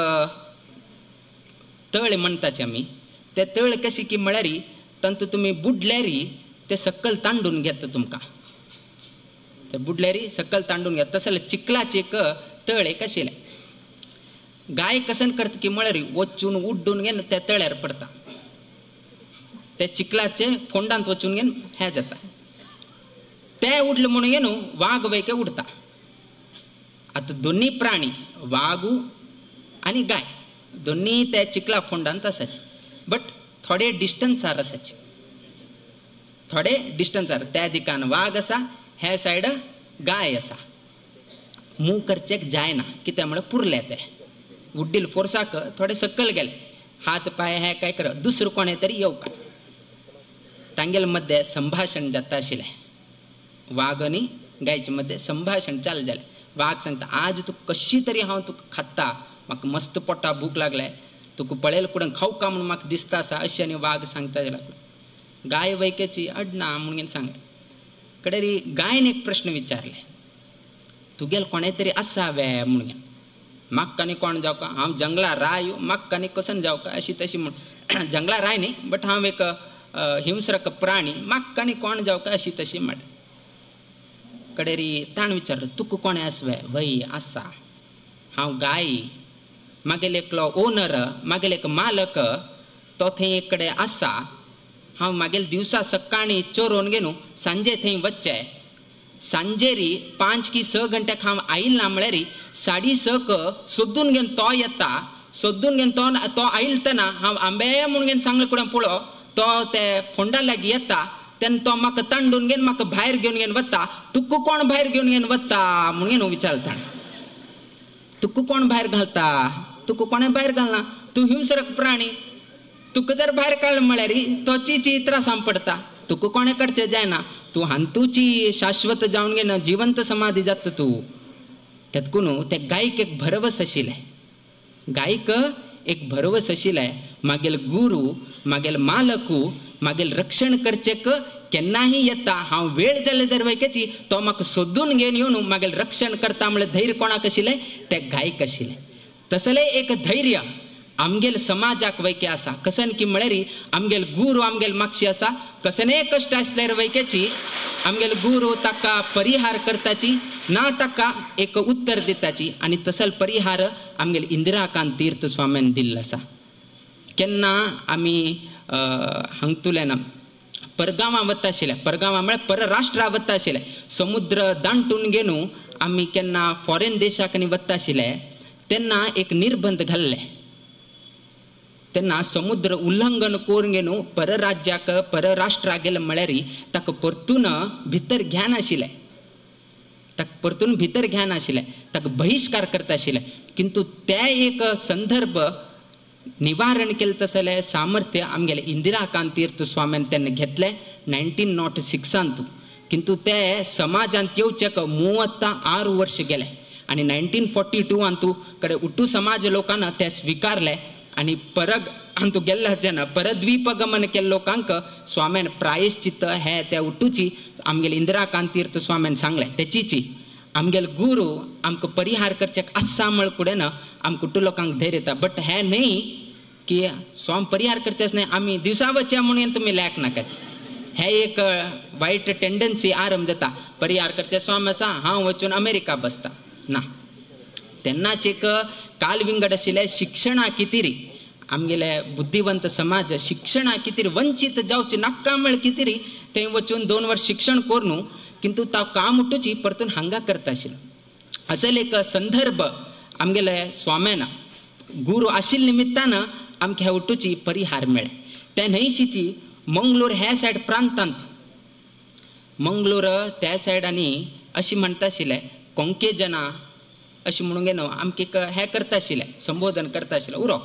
तळ म्हणटाचे आमी ते तळ कशी की म्हळ्यार तांतू तुमी बुडल्यारी ते सकल तांडून घेता तुमकां ते बुडल्यारी सकल तांडून घेता तशें जाल्यार चिखलाचे एक तळ एक आशिल्लें. गाय कसन करता की म्हळ्यार वचून उड्डून घेवन त्या तळ्यार पडटा ते चिखलाचे फोंडांत वचून घेवन हें जाता ते उडले म्हणून न्हू वाघ वैके उडता. आतां दोन्ही प्राणी वाघू आनी गाय दोन्ही ते चिखला फोंडांत आसाचे बट थोडे डिस्टन्सार आसाचे थोडे डिस्टन्सार त्या दिकान वाघ आसा हे सायड गाय आसा. मूव करचेक जायना कित्याक म्हळ्यार पुरले ते उड्डील फोर्साक थोडे सकल गेले हात पाय हे काय कर दुसरो कोणे तरी येवका तांगेल मध्ये संभाषण जाता आशिल्लें वाघ आनी गायचे मध्ये संभाषण चालू जालें. वाघ सांगता आज तूं कशी तरी हांव तुका खाता म्हाका मस्त पोटा भूक लागले तुका पळयल कुडन खावका म्हूण म्हाका दिसता आसा अशें आनी वाघ सांगता जाल्यार गाय वैकेची अडना म्हणून सांगलें कडेरी गायन एक प्रश्न विचारले तुगेल कोणे तरी आसावे म्हणून म्हाका आनी कोण जावका हांव जंगला राय म्हाका आनी कसन जावका अशी तशी म्हण जंगला राय न्ही बट हांव एक हिंस्रक प्राणी म्हाका आनी कोण जावका अशी तशी म्हण कडेरी ताण विचारलो तुका कोणे आसवे वय आसा हांव गाय मागेले एकलो ओनर मागेले एक मालक तो थंय एक कडेन आसा हांव मागेल दिवसा सकाळी चोरोवन घेवन सांजे थंय वच्चे सांजेरी 5 की 6 घंट्याक हांव आयल ना म्हळ्यार 6:30 सोदून घेवन तो येता सोदून घेवन तो आयलतना हांव आंबे म्हणून घेवन सांगले कुडे पळो तो ते फोंडा लागीं येता तेन्ना तो म्हाका तांडून घेवन म्हाका भायर घेवन वता तुका कोण भायर घेवन वता म्हणून विचारता तुका कोण भायर घालता तुका कोणें भायर घालना तूं हिंस्रक प्राणी तुका जर भायर काडलें म्हळ्यार तोची त्रासां पडटा तुका कोणे करचें जायना तूं हांतूची शाश्वत जावन घेन जिवंत समाधी जाता तूं तेतकून ते गायक एक भरवस आशिल्लें गायक एक भरवस आशिल्लें मागेल गुरू मागेल मालकू मागेल रक्षण करचेक केन्नाही येता हांव वेळ जाले जर वैकेची तो म्हाका सोदून घेवन येवन मागेल रक्षण करता म्हळ्यार धैर्य कोणाक आशिल्लें ते गायक आशिल्लें. तसलें एक धैर्य आमगेल समाजाक वैके आसा कसन की म्हळ्यार आमगेल गुरू आमगेल मागशी आसा कसनय कश्ट आसल्यार वैकेची आमगेल गुरू ताका परिहार करताची ना ताका एक उत्तर दिताची आनी तसल परिहार आमगेल इंदिराकांत तीर्थ स्वाम्यान दिल्लो आसा. केन्ना आमी हांगतुल्यान परगांवां वता आशिल्ले परगांवां म्हळ्यार परराष्ट्रा वता आशिल्ले समुद्र दांटून घेवन आमी केन्ना फॉरेन देशाक वता आशिल्ले तेन्ना एक निर्बंध घाल्ले तेन्ना समुद्र उल्लंघन करून घेवन परराज्याक परराष्ट्राक गेले म्हळ्यार ताका परतून भितर घेन आशिल्लें ताका परतून भितर घेन आशिल्लें ताका बहिश्कार करता आशिल्ले किंतु ते एक संदर्भ निवारण केलं तसले सामर्थ्य आमगेले इंदिराकांत तीर्थ स्वाम्यान त्यांनी घेतले 1906 किंतु ते समाजांत येवचेक 36 वर्ष गेले आणि 1942 अंतू कडे उट्टू समाज लोकांना ते स्वीकारले आणि परग अंतू गेल्ला जन परद्वीपगमन केले लोकांक स्वाम्यान प्रायश्चित्त हे त्या उट्टूची आमगेले इंदिराकांत तीर्थ स्वाम्यान सांगले त्याचीची आमगेल गुरु आमकां परिहार करचेक आसा म्हळ कुडेन आमकां उट्टू लोकांक धैर्य येता बट हे न्ही की स्वाम परिहार करचेच नाही आम्ही दिवसा वच्या म्हणून तुम्ही लायक नाकाच हे एक वाईट टेंडन्सी आरंभ जाता परिहार करचे स्वाम आसा हांव वचून अमेरिका बसता ना तेन्नाच एक काल विंगड आशिल्ले शिक्षणा कितेरी आमगेले बुद्धिवंत समाज शिक्षणा कितेरी वंचित जावचे नाका म्हळ कितेरी थंय वचून 2 वर्स शिक्षण कोरनू किंतु ताव काम उठूची परतून हांगा करता आशिल्लो असल एक संदर्भ आमगेले स्वाम्यान गुरु आशिल्ले निमित्तान आमकां हे उठूची परिहार मेळे ते न्हयशीची मंगळूर ह्या सायड प्रांतांत मंगळूर त्या सायडांनी अशी म्हणटा आशिल्ले कोंके जना अशी म्हणून गेलो आमकां एक हे करता आशिल्ले संबोधन करता आशिल्ले उरो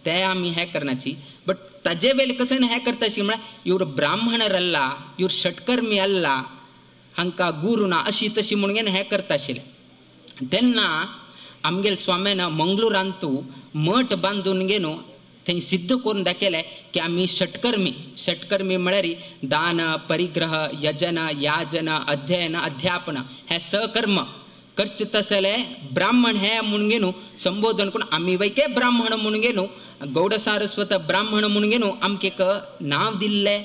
ते आमी हे करनाची बट ताजे वेले कशें हे करता आशिल्ले म्हळ्यार इवर ब्राह्मणर अल्ला इवर षटकर्मी अल्ला हांकां गुरू ना अशी तशी म्हणून हे करता आशिल्ले तेन्ना आमगेल स्वाम्यान मंगळूरांतू मठ बांदून गेलो थंय सिद्ध करून दाखयलें की आमी षटकर्मी म्हळ्यार दान परिग्रह यजन याजन अध्ययन अध्यापन हे सहकर्म करचे तसले ब्राह्मण हे म्हणून गेलो संबोधन करून आमी वैके ब्राह्मण म्हणून गेलो गौड सारस्वत ब्राह्मण म्हणून गेलो आमकां एक नांव दिल्लें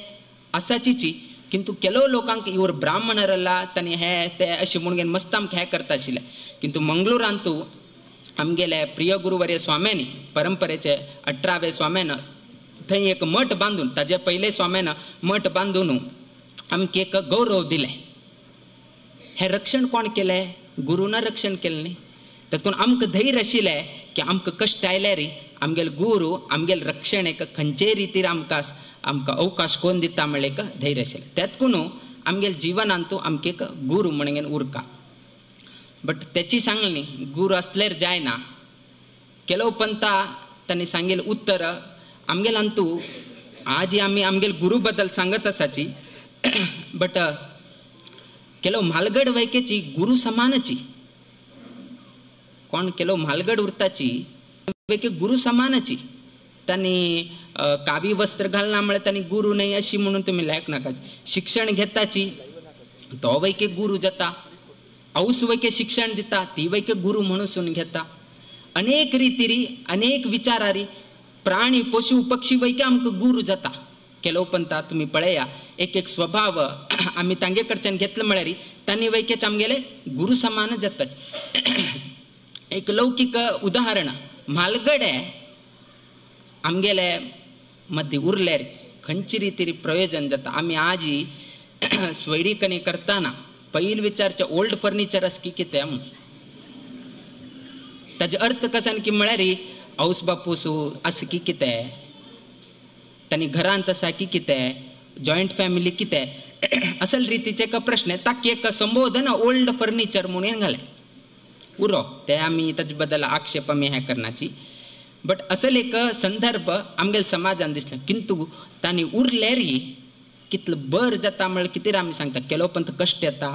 आसाचीची किंतु केलो लोकांक इवर ब्राह्मणर अल्ला तांणी हे ते अशें म्हणून घेवन मस्त आमकां हे करता आशिल्ले किंतु मंगळूरांतू आमगेले प्रिय गुरुवर्य स्वाम्यांनी परंपरेचे 18वे स्वाम्यान थंय एक मठ बांदून ताजे पयले स्वाम्यान मठ बांदून आमकां एक गौरव दिले हे रक्षण कोण केलें गुरुन रक्षण केलें न्ही तातूंत आमकां धैर्य आशिल्लें की आमकां कश्ट आयले रे आमगेले गुरू आमगेले रक्षणेक खंयचेय रितीर आमकां अवकाश कोण दिता म्हणलें एक धैर्य आशिल्लें त्यातून आमगेले जिवनांतू आमकां एक गुरू म्हणून उरता बट त्याची सांगली गुरू असल्यार जायना केलो पंथा तांणी सांगिल्लें उत्तर आमगेलांतू आज आमी आमगेले गुरू बद्दल सांगत आसाची बट केलो म्हालगड वैकेची गुरू समानाची कोण केलो म्हालगड उरताची वैके गुरू समानाची तांणी कावी वस्त्र घालना म्हळ्यार तांणी गुरू न्हय अशी म्हणून तुमी लायक नाकाची शिक्षण घेताची तो वैके गुरू जाता औस वैके शिक्षण दिता ती वैके गुरू म्हणून घेता अनेक रितीरी अनेक विचारारी प्राणी पशु पक्षी वैके आमकां गुरू जाता केलो पंथा तुमी पळया एक स्वभाव आमी तांगे कडच्यान घेतलो म्हळ्यार तांणी वैकेच आमगेले गुरू समान जाता एक लौकिक उदाहरण म्हालगडे आमगेले मध्य उरल्यार खंयची रितीरी प्रयोजन जाता आमी आजी स्वैरीकणी करताना पयलीं विचारचे ओल्ड फर्निचर आस की कितें म्हूण ताजे अर्थ कसान की म्हळ्यार औस बापूसू आस की कितें तांणी घरांत आसा की कितें जॉयंट फॅमिली कितें असल रितीचे एक प्रश्न ताका एक संबोधन ओल्ड फर्निचर म्हणून घालें उरो ते आमी ताजे बद्दल आक्षेप आमी हे करनाची बट असल एक संदर्भ आमगेले समाजान दिसलो किंतु तांणी उरल्यार कितलो बर जाता म्हळ्यार कितें आमी सांगता केलो पंथ कश्ट येता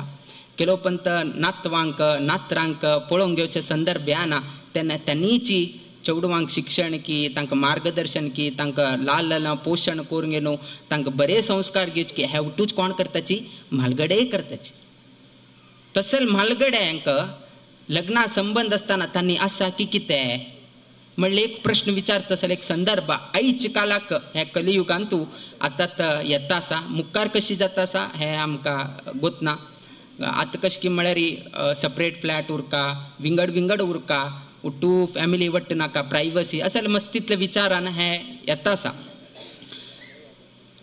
केलो पंथ नातवांक नात्रांक पळोवंक घेवचे संदर्भ येना तेन्ना तांणीची चेडवांक शिक्षण की तांकां मार्गदर्शन की तांकां लालन पोशण करून घेवन तांकां बरे संस्कार घेवचे की हे उठूच कोण करताची म्हालगडे करताची तसल म्हालगड्यांक लग्ना संबंध आसतना तांणी आसा की कितें म्हणले एक प्रश्न विचारता आसले एक संदर्भ आयच्या काळाक हे कलियुगांतू आतां येता आसा मुखार कशी जाता आसा हे आमकां गोतना आतां कशें की म्हळ्यार सेपरेट फ्लॅट उरका विंगड उरका उठू फॅमिली वट्ट नाका प्रायवसी असल मस्तितले विचारान हे येता आसा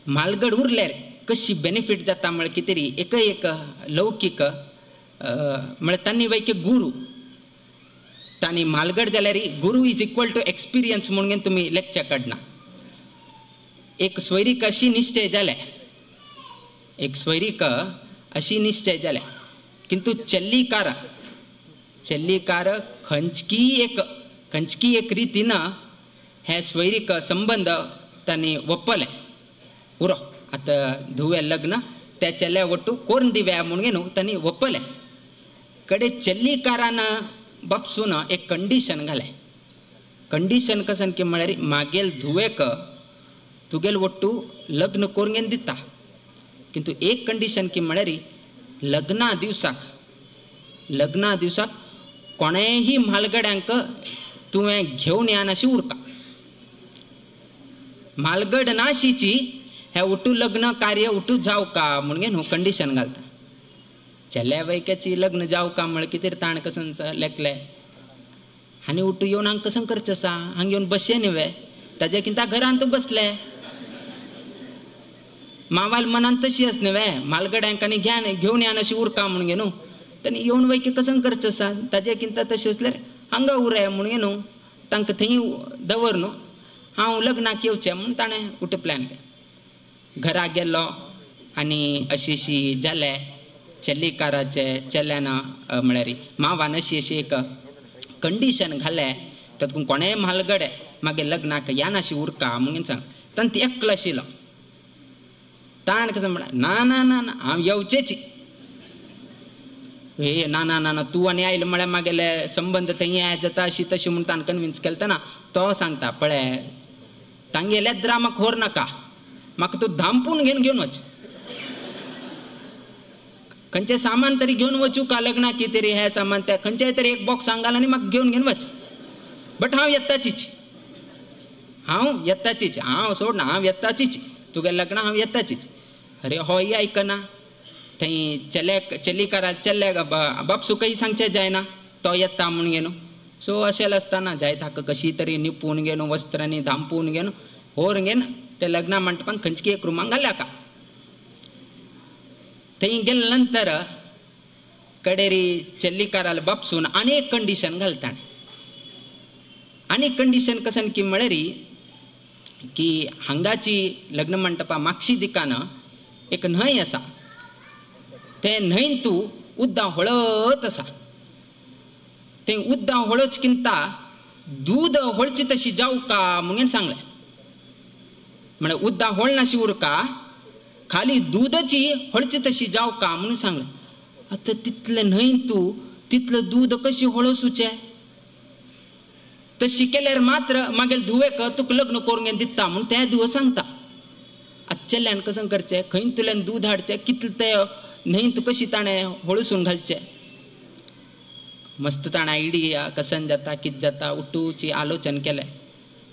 म्हालगड उरल्यार कशी बेनिफीट जाता म्हळ्यार कितें तरी एक लौकीक म्हळ्यार तांणी वैके गुरू तांणी म्हालगड जाल्यार गुरू इज इक्वल टू एक्सपिरियन्स म्हणून तुमी लेक्चर काडना एक स्वैरीक अशी निश्चय जाले एक स्वैरीक अशी निश्चय जाले किंतु चल्लीकार खंचकी एक रितीन हे स्वैरिक संबंध त्यांनी वप्पले उरो आता धुवे लग्न त्या चल्या ಒಟ್ಟು कोण दिव्या म्हणून त्यांनी वप्पले कडे चल्लीकारानं बापसून एक कंडिशन घाले कंडिशन कसन की म्हळ्यार मागेल धुवेक तुगेल ಒಟ್ಟು लग्न कोरगेन दिता किंतु एक कंडिशन की म्हळ्यार लग्ना दिवसाक कोणेही म्हालगड्यांक तुवें घेवन येनाशी उरका म्हालगड नाशीची हे उठू लग्न कार्य उठू जाव का म्हणून न्हू कंडिशन घालता चल्या वैक्याची लग्न जाव का म्हण कितें ताण कसन लेखले आनी उठू येवन हांगा कसन करचें आसा हांगा येवन बसचे न्हय ताजे किंता घरांत बसले मावाल मनान तशी आस न्हय म्हालगड्यांक आनी घेवन येनाशी उरका म्हणून न्हू ताणी येवन वैके कसन करचें आसा ताजे किंता तशें आसल्यार हांगा उरय म्हणून न्हू तांकां थंय दवर न्हू हांव लग्नाक येवचें म्हूण ताणें उठ प्लॅन केलो घरा गेलो आनी अशी जालें चल्लीकाराचे चल्यान म्हळ्यार मावान अशी एक कंडिशन घालें तातूंत कोणेय म्हालगडे मागीर लग्नाक येनाशी उरका म्हणून सांग ताणें ती एकलो आशिल्लो ताणें कसं म्हळ्यार ना ना ना ना हांव येवचेची हे ना ना ना ना तूं आनी आयले म्हळ्यार मागेले संबंद थंय हें जाता अशी तशी म्हूण ताणें कन्विन्स केलो ना तो सांगता पळय तांगेले ड्रामाक व्हर नाका म्हाका तूं धांपून घेवन वच खंयचें सामान तरी घेवन वचूं का लग्नाक कितें तरी हें सामान तें खंयचेय तरी एक बॉक्स सांगाल आनी म्हाका घेवन वच बट हांव येताचीच हांव सोड ना हांव येताचीच तुगे लग्ना हांव येताचीच अरे होय आयकना थंय चल्लीकारा चल्ल्या बापसूकय सांगचें जायना तो येता म्हणून न्हू सो अशें आसतना जाय ताका कशी तरी निपून घेवन वस्त्रांनी धांपून घेवन व्हर घेवन ते लग्ना मंडपान खंयची एक रुमाक घाल्या थंय गेले नंतर कडेरी चल्लीकाराला बापसून आनी एक कंडिशन घालता आनी एक कंडिशन कसन की म्हळ्यार की हांगाची लग्न मंडपा मागची दिकान एक न्हंय आसा ते न्हंयन तूं उद्दां हळत आसा ते उद्दां हळच किंता दूद हळची तशी जाव का म्हणून सांगलें म्हळ्यार उद्दां हळ नाशी उरका खाली दूदची हळची तशी जाव का म्हणून सांगलें आतां तितलें न्हंयन तूं तितलें दूद कशी हळसूचें तशी केल्यार मात्र मागीर धुवेक तुका लग्न करूंक दिता म्हणून ते धुवो सांगता आतां चेल्ल्यान कशें करचें खंय तुल्यान दूद हाडचें कितलें तें न्हंय तूं कशी ताणें हळसून घालचें मस्त ताणें आयडिया कसन जाता कितें जाता उठूची आलोचन केलें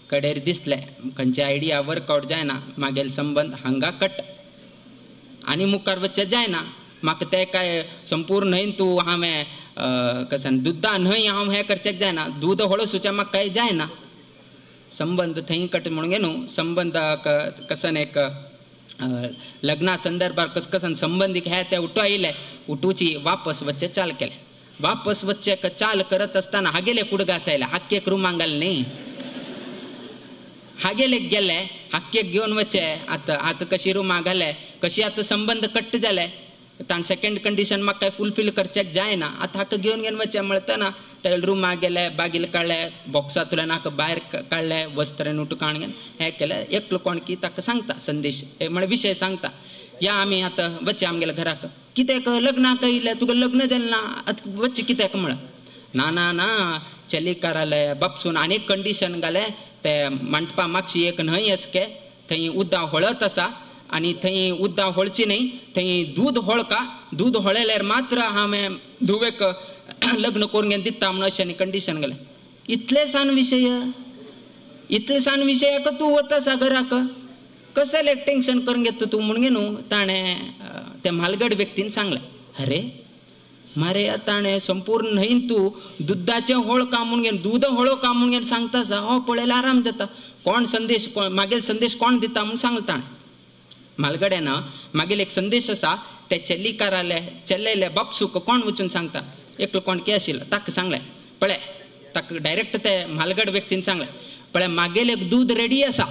कडेर दिसलें खंयची आयडिया वर्कआवट जायना मागेल संबंध हांगा कट आनी मुखार वचचें जायना म्हाका तें काय संपूर्ण न्हंयन तूं हांवें कसन दुद्दा न्हंय हांव हें करचें जायना दूद हळसूचें म्हाका कांय जायना संबंध थंय कट म्हणून न्हू संबंध कसन एक लग्ना संदर्भार कसन संबंधीक हे ते उठू आयले उठूची वापस वच्चें चाल केलें वापस वच्चें चाल करत आसतना हागेले कुडगास आयले हाक्केक रुमांक घाल न्ही हागेले गेले हाक्केक घेवन वचे आतां हाका कशी रुमां घाले कशी आतां संबंध कट्ट जाले ताण सेकंड कंडिशन म्हाका काय फुलफील करचें जायना आतां हाका घेवन वचें म्हणटना ते रुमां गेले बागील काडले बॉक्सांतल्यान हाका भायर काडले वस्त्र उटकाण घेवन हें केलें एकलो कोण की ताका सांगता संदेश म्हळ्यार विशय सांगता या आमी आतां वचे आमगेल्या घराक कित्याक लग्नाक येयले तुका लग्न जालें ना आतां वच्चे कित्याक म्हळ्यार ना ना ना चलीकाराले बापसून आनीक कंडिशन घालें ते मंडपा मागची एक न्हंय आसके थंय उद्दां हळत आसा आनी थंय उद्दां हळची न्हय थंय दूद हळका दूद हळयल्यार मात्र हांवें धुवेक लग्न करून दिता म्हणून अशें कंडिशन घालें इतलेसान विशयाक तूं वतासा घराक कसले टेंशन करून घेता तूं म्हणून न्हू ताणें त्या म्हालगड व्यक्तीन सांगलें अरे मारे ताणें संपूर्ण न्हंयन तूं दुदाचें हळ काम म्हणून दूद हळो काम म्हणून सांगता आसा हो पळयल्यार आराम जाता कोण संदेश मागील संदेश कोण दिता म्हणून सांगलें ताणें म्हालगड्यान मागील एक संदेश आसा ते चल्लीकाराले चल्लेले बापसूक कोण वचून सांगता एकलो कोण की आशिल्लो ताका सांगलें पळय ताका डायरेक्ट ते म्हालगड व्यक्तीन सांगलें पळय मागेल एक दूद रेडी आसा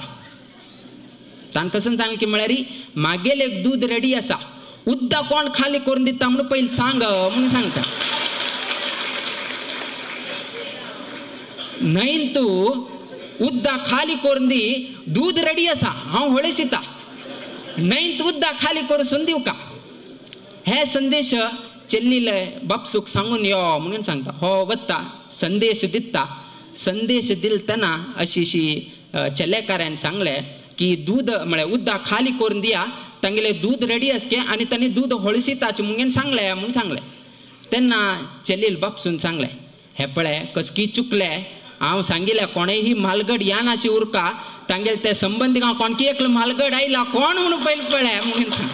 ताणें कसं सांगलें की म्हळ्यार मागेल एक दूद रेडी आसा उद्दां कोण खाली करून दिता म्हणून पयलीं सांग म्हणून सांगता न्हंयन तूं उद्दा खाली करून दी दूध रेडी असा हांव होळेसिता नैत उद्दा खाली करून दिव का हे संदेश चेल्लीले बापसूक सांगून यो म्हणून सांगता हो वत्ता संदेश दिता संदेश दिलतना अशी चेल्लेकारान सांगले की दूध म्हळ्यार उद्दा खाली करून दिया तांगेले दूध रेडी असके आणि तांणी दूध होळसिताचे म्हणून सांगले म्हणून सांगले तेन्ना चेल्लील बापसून सांगले हे पळय कसकी चुकले हांव सांगिल्लें कोणेही म्हालगड या नाशी उरका तांगेले ते संबंदीक हांव कोणकी एकलो म्हालगड आयला कोण म्हणून पयलीं पळय म्हणून सांग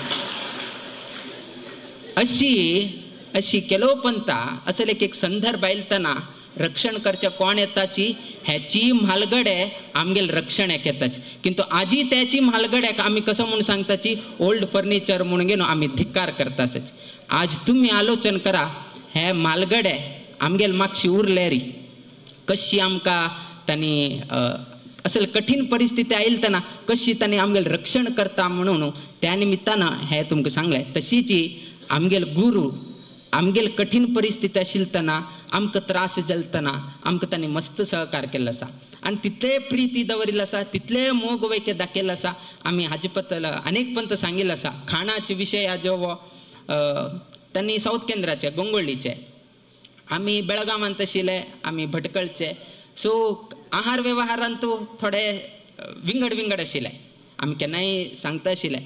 अशी केलो पंता असले एक संदर्भ आयलतना रक्षण करचे कोण येताची ह्याची म्हालगडे आमगेल रक्षण येताची किंतु आजी त्याची म्हालगड्याक आमी कसं म्हणून सांगताची ओल्ड फर्निचर म्हणून घेऊन आमी धिक्कार करताच आज तुम्ही आलोचन करा हे म्हालगडे आमगेल मागशी उरले री कशी आमकां तांणी असल कठीण परिस्थिती आयलतना कशी तांणी आमगेल रक्षण करता म्हणून त्या निमित्तानं हे तुमकां सांगलें तशीच आमगेल गुरू आमगेल कठीण परिस्थिती आशिल्तना आमकां त्रास जालतना आमकां तांणी मस्त सहकार केल्लो आसा आनी तितले प्रिती दवरिल्लो आसा तितले मोग वैके दाखयल्लो आसा आमी हाजे बद्दल अनेक पंत सांगिल्लो आसा खाणाचे विशय हाजो वो तांणी साऊथ केंद्राचे गोंगोळ्ळीचे आमी बेळगांवांत आशिल्ले आमी भटकळचे सो आहार वेव्हारांतू थोडे विंगड आशिल्ले आमी केन्नाय सांगता आशिल्ले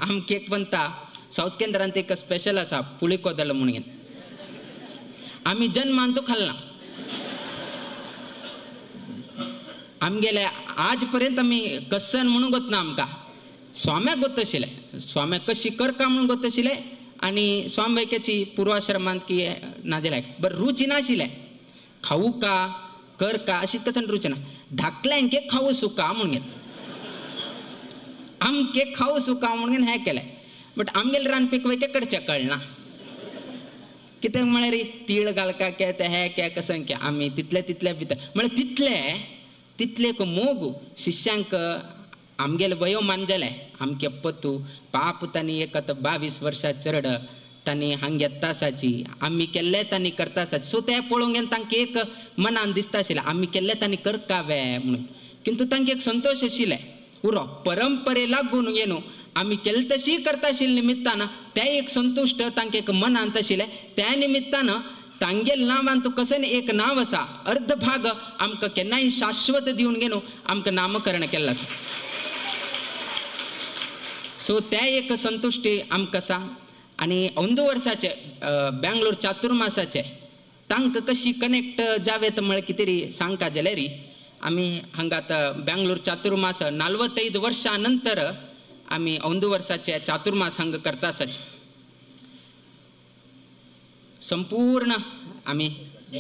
आमकां एक पंता साऊथ केंद्रांत एक स्पेशल आसा पुळीकोदल म्हणून आमी जन्मांतू खाल्ला आमगेले आज पर्यंत आमी कसन म्हणून गोतना आमकां स्वाम्याक गोत आशिल्ले स्वाम्याक कशी करका म्हणून गोत आशिल्ले आनी स्वामीबाईकेची पूर्वाश्रमांत की नाजाल्यार बरें रुची नाशिल्ले खावू का कर का अशीच कसन रुची ना धाकल्यांके खावू सुका म्हणून आमके खावू सुका म्हणून हें केलें बट आमगेले रांदपीक वैके कडचे कळना कित्याक म्हळ्यार तीळ घालका के ते हे के कसन के आमी तितले भितर म्हळ्यार तितले मोग शिष्यांक आमगेले वयोमान जाले आमगे पतू पाप तांणी एक 22 वर्सां चरड तांणी हांगा येता आसाची आमी केल्ले तांणी करता आसाची सो ते पळोवंक गेले तांकां एक मनान दिसता आशिल्लें आमी केल्ले तांणी करकावे म्हणून किंतु तांकां एक संतोष आशिल्ले उरो परंपरे लागून न्हू आमी केले तशी करता आशिल्ले निमित्तान ते एक संतुश्ट तांकां एक मनांत आशिल्लें त्या निमित्तान तांगेल नांवान कसन एक नांव आसा अर्ध भाग आमकां केन्नाय शाश्वत दिवन घेवन आमकां नामकरण केल्लें आसा सो ते एक संतुश्टी आमकां आसा आनी 11 वर्साचे बेंगलोर चातुर्मासाचे तांकां कशी कनेक्ट जावेत म्हळ्यार कितें तरी सांगता जाल्यार आमी हांगा आतां बेंगलोर चातुर्मास 45 वर्सां नंतर आमी 11 वर्साचे चातुर्मास हांगा करता आसात संपूर्ण आमी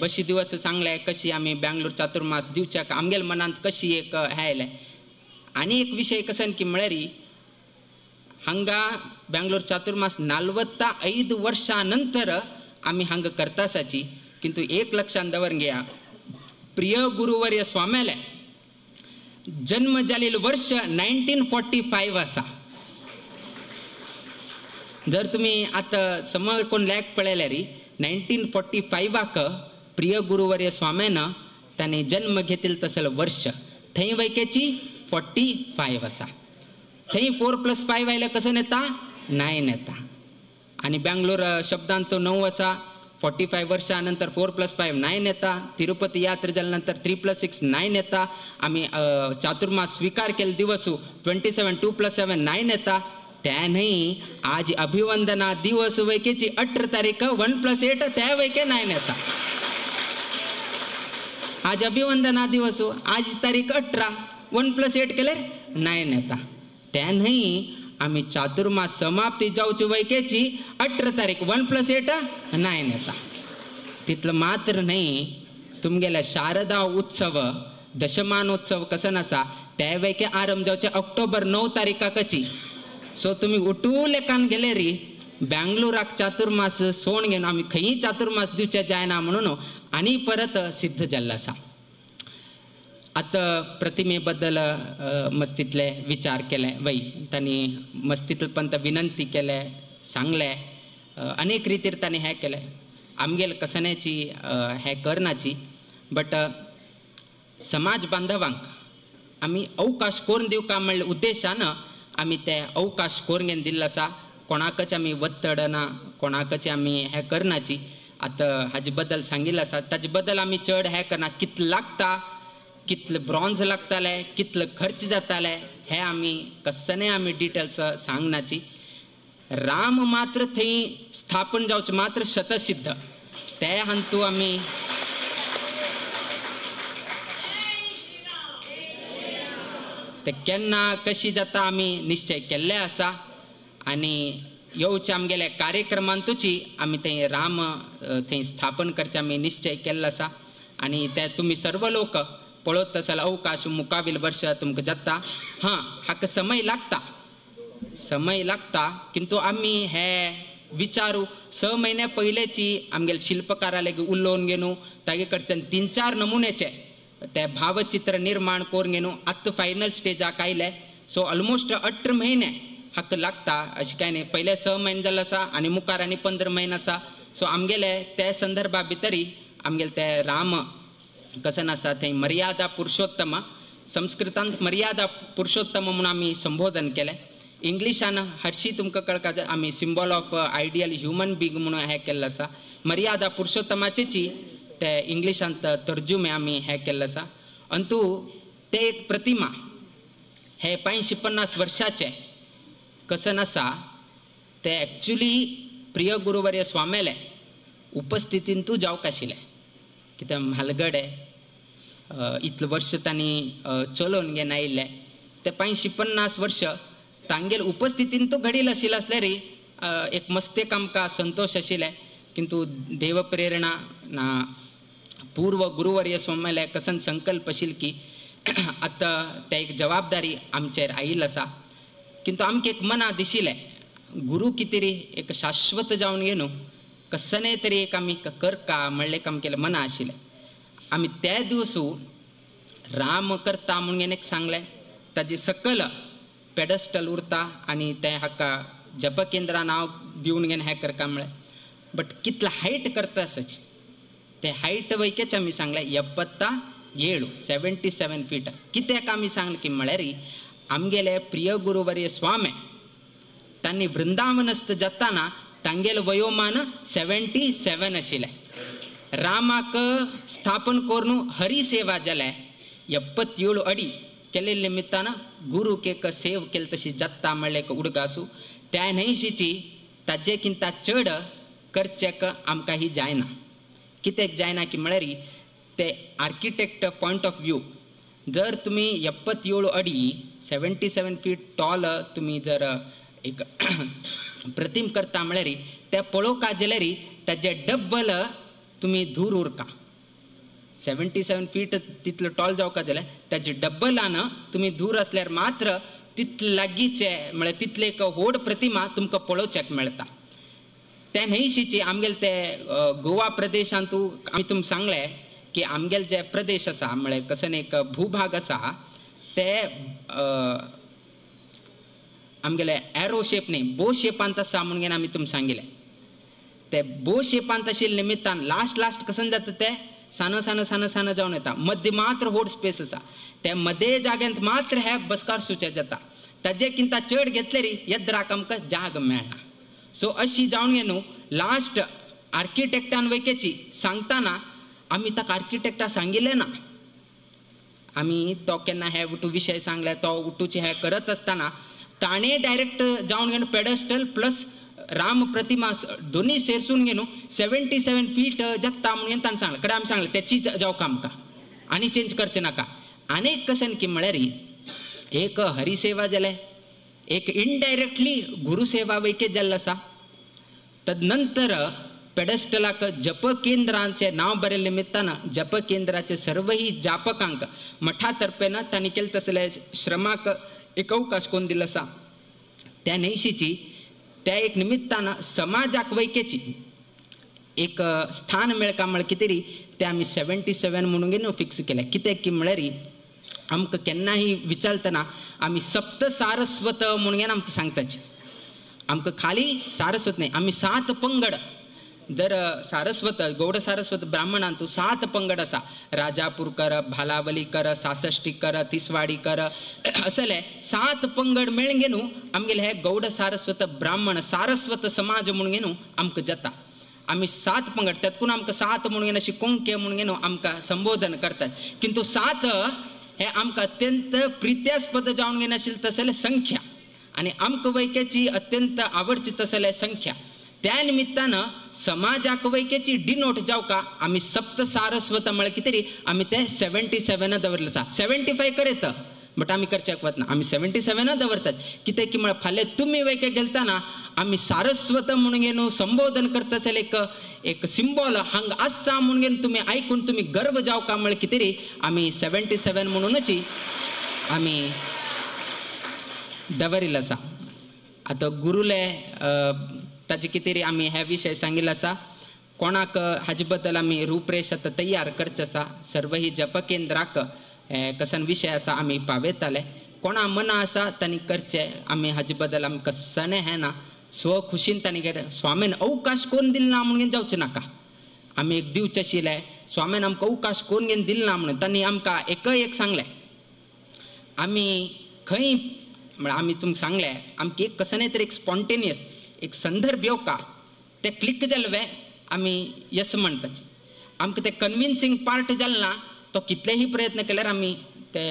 बशी दिवस सांगले कशी आमी बेंगलोर चातुर्मास दिवच्याक आमगेल्या मनांत कशी एक हें आयलें आनी एक विशय कसन की म्हळ्यार हांगा बेंगलोर चातुर्मास 45 वर्सां नंतर आमी हांगा करता आसाची किंतु एक लक्षांत दवरून घेया प्रिय गुरुवर्य स्वामेले जन्म जाल्लें वर्ष 1945 आसा जर तुम्ही आता समोर कोण लेख पळयले री 1945 प्रिय गुरुवर्य स्वाम्यानं ताणे जन्म घेतिल्लो तसले वर्ष थंय वैकेची 45 आसा थंय 4+5 आयल्या कसं येता 9 येता आणि बेंगलोर शब्दांत तो 9 आसा 45 वर्षा नंतर 4+5 9 येता तिरुपती यात्रे जाल्या नंतर 3+6 9 येता आम्ही चातुर्मास स्वीकार केले दिवस 27 2+7 9 येता त्यानंही आज अभिवंदना दिवस वैकेची 18 तारीख 1+8 त्या वैके 9 येता आज अभिवंदना दिवस आज तारीख 18 1+8 केले 9 येता त्यानंही आम्ही चातुर्मास समाप्ती जावची वैकेची 18 तारीख 1+8 9 येता तितलं मात्र नाही तुमगेला शारदा उत्सव दशमानोत्सव कसं नसा त्या वैके आरंभ जावचे ऑक्टोबर 9 तारीखाची सो तुम्ही उठूले कान गेले री बेंगलोराक चातुर्मास सोण घेऊन आम्ही खंयी चातुर्मास दिवचे जायना म्हणून आणि परत सिद्ध जाल्लो आसा आता प्रतिमे बद्दल मस्तीतले विचार केले वै तांणी मस्तीतले पंत विनंती केले सांगले अनेक रितीर तांणी हे केले आमगेल कसण्याची हे करनाची बट समाज बांधवांक आमी अवकाश करून दिवका म्हणल्या उद्देशानं आमी ते अवकाश करून घेवन दिल्लो आसा. कोणाकच आमी वत्तड ना, कोणाकच आमी हें करनाची. आतां हाजे बद्दल सांगिल्लें आसा, ताजे बद्दल आमी चड हें करना. कितलें लागता, कितलें ब्रॉन्झ लागताले, कितलो खर्च जाताले हें आमी कसनय आमी डिटेल्स सांगनाची. राम मात्र थंय स्थापन जावचें मात्र शतसिद्ध ते हांतू आमी ते केन्ना कशी जाता आमी निश्चय केल्ले आसा. आनी येवचे आमगेले कार्यक्रमांतूची आमी थंय राम थंय स्थापन करचे आमी निश्चय केल्लो आसा. आनी ते तुमी सर्व लोक पळोवत आसाल अवकाश मुकाबील वर्ष तुमकां जाता. हां, हाका समय लागता किंतु आमी हे विचारू 6 म्हयने पयलेची आमगेले शिल्पकारा लेगीत उलोवन घेवन तागे कडच्यान 3-4 नमुन्याचे ते भावचित्र निर्माण करून घेवन आत्तां फायनल स्टेजाक आयले. सो ऑलमोस्ट 18 म्हयने हाका लागता. अशें कांय न्ही, पयले 6 म्हयने जाल्लो आसा आनी मुखार आनी 15 म्हयने आसा. सो आमगेले ते संदर्भा भितरी आमगेले ते राम कसन आसा थंय मर्यादा पुरुषोत्तम, संस्कृतांत मर्यादा पुरुषोत्तम म्हणून आमी संबोधन केलें. इंग्लिशान हरशीं तुमकां कळटा आमी symbol of ideal human being म्हणून हें केल्लें आसा. मर्यादा पुरुषोत्तमाचेची ते इंग्लिशांत तर्जुमे आमी हें केल्लें आसा. अंतू ते एक प्रतिमा हे 550 वर्षाचे कसन आसा ते एक्चुली प्रिय गुरुवर्य स्वामेले उपस्थितींतू जावंक आशिल्लें. कित्याक म्हालगडे इतलें वर्ष तांणी चलोवन घेवन आयिल्ले ते 550 वर्ष तांगेल उपस्थितींतू घडील आशिल्लें आसल्यार एक मस्तेक आमकां संतोष आशिल्ले. किंतु देव प्रेरणा ना पूर्व गुरुवर्य स्वामेले कसन संकल्प आशिल्लो की आतां ते एक जबाबदारी आमचेर आयिल्ली आसा. किंतु आमकां एक मना दिशिल्लें गुरू कितें एक शाश्वत जावन घेवन कसनय तरी एक आमी करका म्हणलें एक आमगेलें मना आशिल्लें. आमी त्या दिवसू राम करता म्हणून एक सांगलें. ताजे सकल पेडस्टल उरता आनी ते हाका जप केंद्रा नांव दिवन घेवन हें करता म्हणलें. बट कितलो हायट करता आसाची ते हायट वयकेच आमी सांगलें 77 फीट. कित्याक आमी सांगलें की म्हळ्यार आमगेले प्रिय गुरुवर्य स्वामी तांणी वृंदावनस्थ जाताना तांगेले वयोमान 77 आशिल्लें. रामाक स्थापन करून हरिसेवा जाले 77 अडी केले निमित्तान गुरूक एक सेव केली तशी जाता म्हणलें एक उडगासू. त्या न्हयशीची ताजे किंता चड करचेक आमकां ही जायना. कित्याक जायना की म्हळ्यार ते आर्किटेक्ट पॉयंट ऑफ व्यू जर तुमी 77 अडी 77 फीट टॉल तुमी जर एक प्रतिम करता म्हळ्यार ते पळोवंक जाल्यार ताजे डब्बल तुमी दूर उरका. 77 फीट तितलो टॉल जावका जाल्यार ताजे डब्बलान तुमी दूर असल्यार मात्र तितले लागींचे म्हळ्यार तितले एक व्हड प्रतिमा तुमकां पळोवचेक मेळटा. ते न्हयशीची आमगेले ते गोवा प्रदेशांतू आमी तुमकां सांगलें की आमगेले जे प्रदेश आसा म्हळ्यार कसन एक भूभाग आसा ते आमगेले एरो शेप न्ही बो शेपांत आसा म्हणून घेवन आमी तुमकां सांगिल्लें. ते बो शेपांत आशिल्ले निमित्तान लास्ट कसन जाता ते सान जावन येता. मध्य मात्र व्हड स्पेस आसा. त्या मध्य जाग्यांत मात्र हे बसकार सुचे जाता. ताजे किंता चड घेतल्यार येद्राक आमकां जाग मेळना. सो अशी जावन घेवन लास्ट आर्किटेक्टान वयकेची सांगतना आमी ताका आर्किटेक्टा सांगिल्लें ना. आमी तो केन्ना हे उठू विशय सांगले तो उठूचे हे करत आसतना ताणें डायरेक्ट जावन घेवन पेडस्टल प्लस राम प्रतिमा दोन्ही सेरसून घेवन 77 फीट जाता म्हणून ताणें सांगलें. कडेन आमी सांगलें तेची जावका आमकां आनी चेंज करचें नाका. आनीक कशें की म्हळ्यार एक हरिसेवा जाले एक इनडायरेक्टली गुरुसेवा वयके जाल्लो आसा. तदनंतर पेडस्टलाक जप केंद्रांचे नांव बरयले निमित्तान जप केंद्राचे सर्वही जापकांक मठा तर्फेन तांणी केले तसले श्रमाक एक अवकाश करून दिल्लो आसा. त्या न्हयशीची त्या एक निमित्तान समाजाक वयकेची एक स्थान मेळका म्हळ्यार कितें ते आमी 77 म्हणून घेवन फिक्स केलें. कित्याक की म्हळ्यार आमकां केन्नाय विचारतना आमी सप्त सारस्वत म्हणून घेवन आमकां सांगताचे. आमकां खाली सारस्वत न्ही आमी 7 पंगड जर सारस्वत गौड सारस्वत ब्राह्मणांतू 7 पंगड असा राजापूरकर भालावलीकर सासष्टीकर तिसवाडीकर असले 7 पंगड मेळून घेनू आमगेले हे गौड सारस्वत ब्राह्मण सारस्वत समाज म्हणून घेनू आमकां जाता आम्ही 7 पंगड त्यातून आमकां 7 म्हणून घेन अशी कोंके म्हणून घेनू आमकां संबोधन करतात किंतु 7 हे आमकां अत्यंत प्रित्यास्पद जावन घेन आशिल्ली तसले संख्या आणि आमकां वैकेची अत्यंत आवडची तसले संख्या त्या निमित्तानं समाजाक वैकेची डिनोट जावका आम्ही सप्त सारस्वत म्हळ्यार कितें तरी आम्ही ते 77 दवरले आसा 75 करेत बट आम्ही करच्याक वतना आम्ही 77 दवरतात कितें की म्हळ्यार फाल्यां तुमी वैके गेलताना आम्ही सारस्वत म्हणून घेनू संबोधन करता आसले एक सिंबॉल हांग आसा म्हणून घेवन तुमी आयकून तुमी गर्व जावका म्हळ्यार कितें तरी आम्ही 77 म्हणूनच आम्ही दवरिल्लो आसा आतां गुरुले ताजे कितें तरी आमी हे विशय सांगिल्लो आसा कोणाक हाजे बद्दल आमी रूपरेश आतां तयार करचे आसा सर्व ही जप केंद्राक कसन विशय आसा आमी पावयताले कोणा मना आसा तांणी करचे आमी हाजे बद्दल आमी कसाने हे ना स्व खुशीन तांणी स्वामीन अवकाश कोण दिल ना म्हणून जावचें नाका आमी एक दिवचे आशिल्ले स्वामीन आमकां अवकाश कोण घेवन दिल ना म्हणून तांणी आमकां एक सांगलें आमी खंय म्हळ्यार आमी तुमकां सांगलें आमकां एक कसने तरी एक स्पॉन्टेनियस एक संदर्भ येवका ते क्लिक जाले आमी यस म्हणटाचे आमकां ते कन्विन्सिंग पार्ट जालें ना तो कितलेही प्रयत्न केल्यार आमी ते